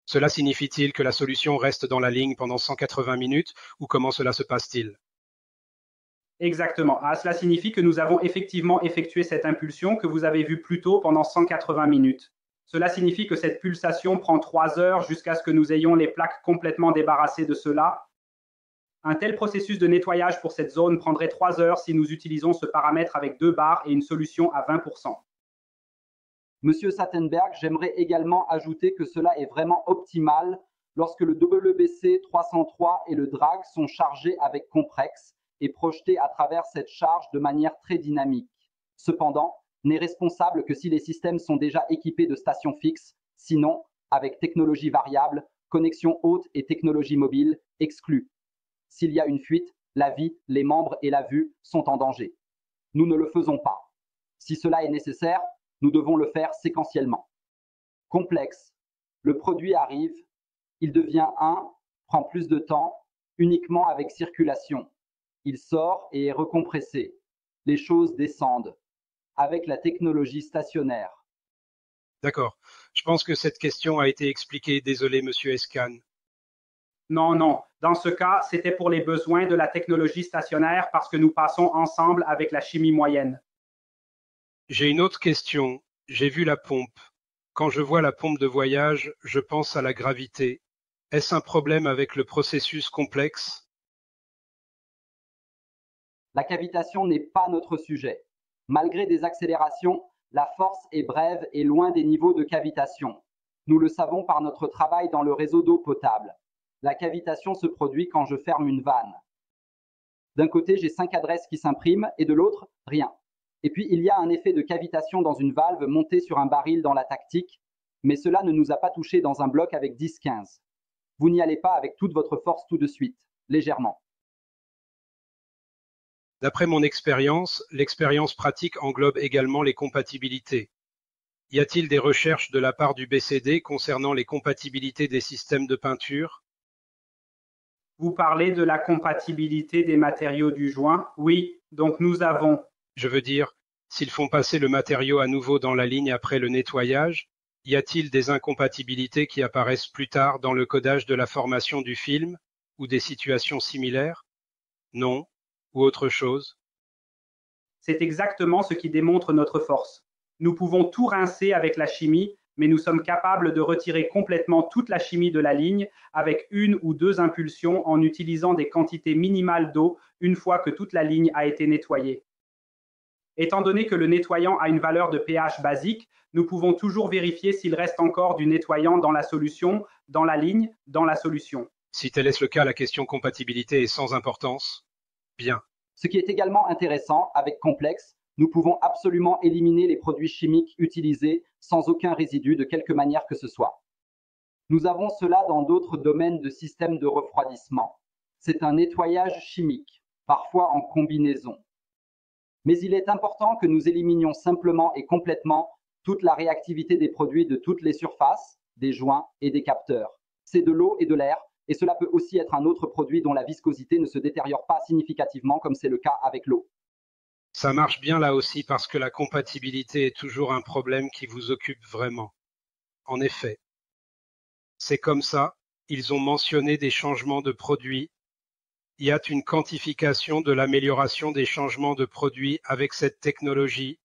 Cela signifie-t-il que la solution reste dans la ligne pendant 180 minutes, ou comment cela se passe-t-il? Exactement. Cela signifie que nous avons effectivement effectué cette impulsion que vous avez vue plus tôt pendant 180 minutes. Cela signifie que cette pulsation prend 3 heures jusqu'à ce que nous ayons les plaques complètement débarrassées de cela. Un tel processus de nettoyage pour cette zone prendrait 3 heures si nous utilisons ce paramètre avec 2 bars et une solution à 20%. Monsieur Sattenberg, j'aimerais également ajouter que cela est vraiment optimal lorsque le WBC 303 et le drag sont chargés avec Comprex et projetés à travers cette charge de manière très dynamique. Cependant, n'est responsable que si les systèmes sont déjà équipés de stations fixes, sinon, avec technologie variable, connexion haute et technologie mobile exclus. S'il y a une fuite, la vie, les membres et la vue sont en danger. Nous ne le faisons pas. Si cela est nécessaire, nous devons le faire séquentiellement. Complexe. Le produit arrive, il devient prend plus de temps, uniquement avec circulation. Il sort et est recompressé. Les choses descendent. Avec la technologie stationnaire. D'accord. Je pense que cette question a été expliquée. Désolé, Monsieur Escan. Non. Dans ce cas, c'était pour les besoins de la technologie stationnaire parce que nous passons ensemble avec la chimie moyenne. J'ai une autre question. J'ai vu la pompe. Quand je vois la pompe de voyage, je pense à la gravité. Est-ce un problème avec le processus complexe? La cavitation n'est pas notre sujet. Malgré des accélérations, la force est brève et loin des niveaux de cavitation. Nous le savons par notre travail dans le réseau d'eau potable. La cavitation se produit quand je ferme une vanne. D'un côté, j'ai 5 adresses qui s'impriment et de l'autre, rien. Et puis, il y a un effet de cavitation dans une valve montée sur un baril dans la tactique, mais cela ne nous a pas touché dans un bloc avec 10-15. Vous n'y allez pas avec toute votre force tout de suite, légèrement. D'après mon expérience, l'expérience pratique englobe également les compatibilités. Y a-t-il des recherches de la part du BCD concernant les compatibilités des systèmes de peinture? Vous parlez de la compatibilité des matériaux du joint? Oui, donc nous avons. Je veux dire, s'ils font passer le matériau à nouveau dans la ligne après le nettoyage, y a-t-il des incompatibilités qui apparaissent plus tard dans le codage de la formation du film, ou des situations similaires? Non, ou autre chose? C'est exactement ce qui démontre notre force. Nous pouvons tout rincer avec la chimie, mais nous sommes capables de retirer complètement toute la chimie de la ligne avec 1 ou 2 impulsions en utilisant des quantités minimales d'eau une fois que toute la ligne a été nettoyée. Étant donné que le nettoyant a une valeur de pH basique, nous pouvons toujours vérifier s'il reste encore du nettoyant dans la solution, dans la ligne, dans la solution. Si tel est le cas, la question compatibilité est sans importance. Bien. Ce qui est également intéressant avec Complex, nous pouvons absolument éliminer les produits chimiques utilisés sans aucun résidu de quelque manière que ce soit. Nous avons cela dans d'autres domaines de systèmes de refroidissement. C'est un nettoyage chimique, parfois en combinaison. Mais il est important que nous éliminions simplement et complètement toute la réactivité des produits de toutes les surfaces, des joints et des capteurs. C'est de l'eau et de l'air, et cela peut aussi être un autre produit dont la viscosité ne se détériore pas significativement comme c'est le cas avec l'eau. Ça marche bien là aussi parce que la compatibilité est toujours un problème qui vous occupe vraiment. En effet. C'est comme ça, ils ont mentionné des changements de produits. Y a une quantification de l'amélioration des changements de produits avec cette technologie?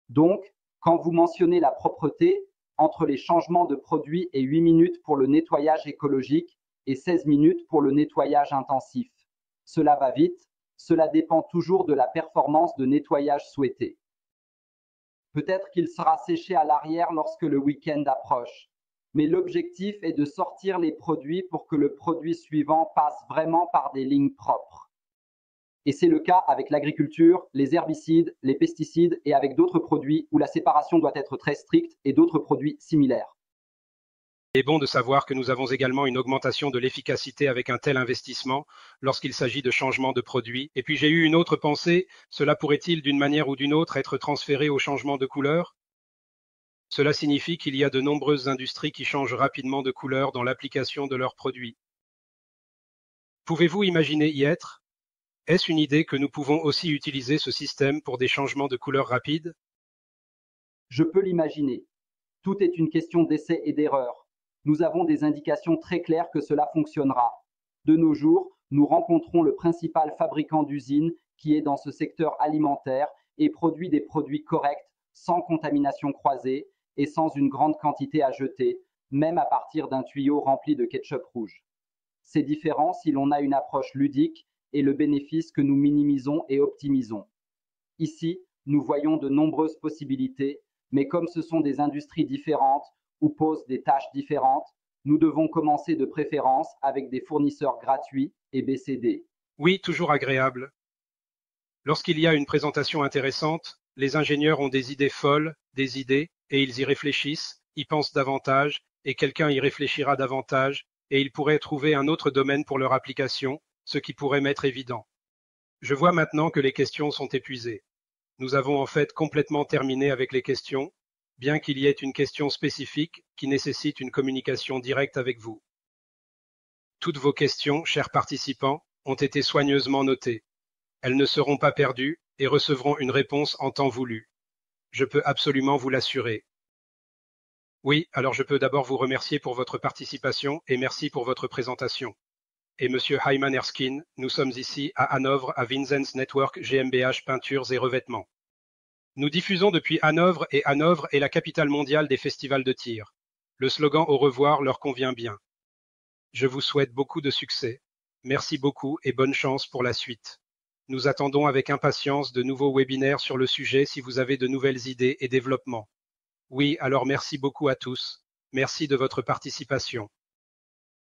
Donc, quand vous mentionnez la propreté, entre les changements de produits et 8 minutes pour le nettoyage écologique et 16 minutes pour le nettoyage intensif. Cela va vite, cela dépend toujours de la performance de nettoyage souhaitée. Peut-être qu'il sera séché à l'arrière lorsque le week-end approche, mais l'objectif est de sortir les produits pour que le produit suivant passe vraiment par des lignes propres. Et c'est le cas avec l'agriculture, les herbicides, les pesticides et avec d'autres produits où la séparation doit être très stricte et d'autres produits similaires. Il est bon de savoir que nous avons également une augmentation de l'efficacité avec un tel investissement lorsqu'il s'agit de changement de produit. Et puis j'ai eu une autre pensée, cela pourrait-il d'une manière ou d'une autre être transféré au changement de couleur? Cela signifie qu'il y a de nombreuses industries qui changent rapidement de couleur dans l'application de leurs produits. Pouvez-vous imaginer y être? Est-ce une idée que nous pouvons aussi utiliser ce système pour des changements de couleur rapides? Je peux l'imaginer. Tout est une question d'essai et d'erreur. Nous avons des indications très claires que cela fonctionnera. De nos jours, nous rencontrons le principal fabricant d'usines qui est dans ce secteur alimentaire et produit des produits corrects, sans contamination croisée et sans une grande quantité à jeter, même à partir d'un tuyau rempli de ketchup rouge. C'est différent si l'on a une approche ludique et le bénéfice que nous minimisons et optimisons. Ici, nous voyons de nombreuses possibilités, mais comme ce sont des industries différentes ou posent des tâches différentes, nous devons commencer de préférence avec des fournisseurs gratuits et BCD. Oui, toujours agréable. Lorsqu'il y a une présentation intéressante, les ingénieurs ont des idées folles, des idées, et ils y réfléchissent, y pensent davantage, et quelqu'un y réfléchira davantage, et ils pourraient trouver un autre domaine pour leur application, ce qui pourrait m'être évident. Je vois maintenant que les questions sont épuisées. Nous avons en fait complètement terminé avec les questions, bien qu'il y ait une question spécifique qui nécessite une communication directe avec vous. Toutes vos questions, chers participants, ont été soigneusement notées. Elles ne seront pas perdues et recevront une réponse en temps voulu. Je peux absolument vous l'assurer. Oui, alors je peux d'abord vous remercier pour votre participation et merci pour votre présentation. Et Monsieur Hyman Erskine, nous sommes ici à Hanovre à Vinzenz Network GmbH Peintures et Revêtements. Nous diffusons depuis Hanovre et Hanovre est la capitale mondiale des festivals de tir. Le slogan au revoir leur convient bien. Je vous souhaite beaucoup de succès. Merci beaucoup et bonne chance pour la suite. Nous attendons avec impatience de nouveaux webinaires sur le sujet si vous avez de nouvelles idées et développements. Oui, alors merci beaucoup à tous. Merci de votre participation.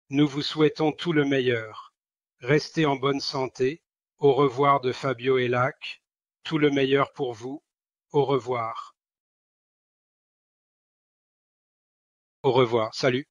Nous vous souhaitons tout le meilleur. Restez en bonne santé. Au revoir de Fabio Elac. tout le meilleur pour vous. Au revoir. Au revoir. Salut.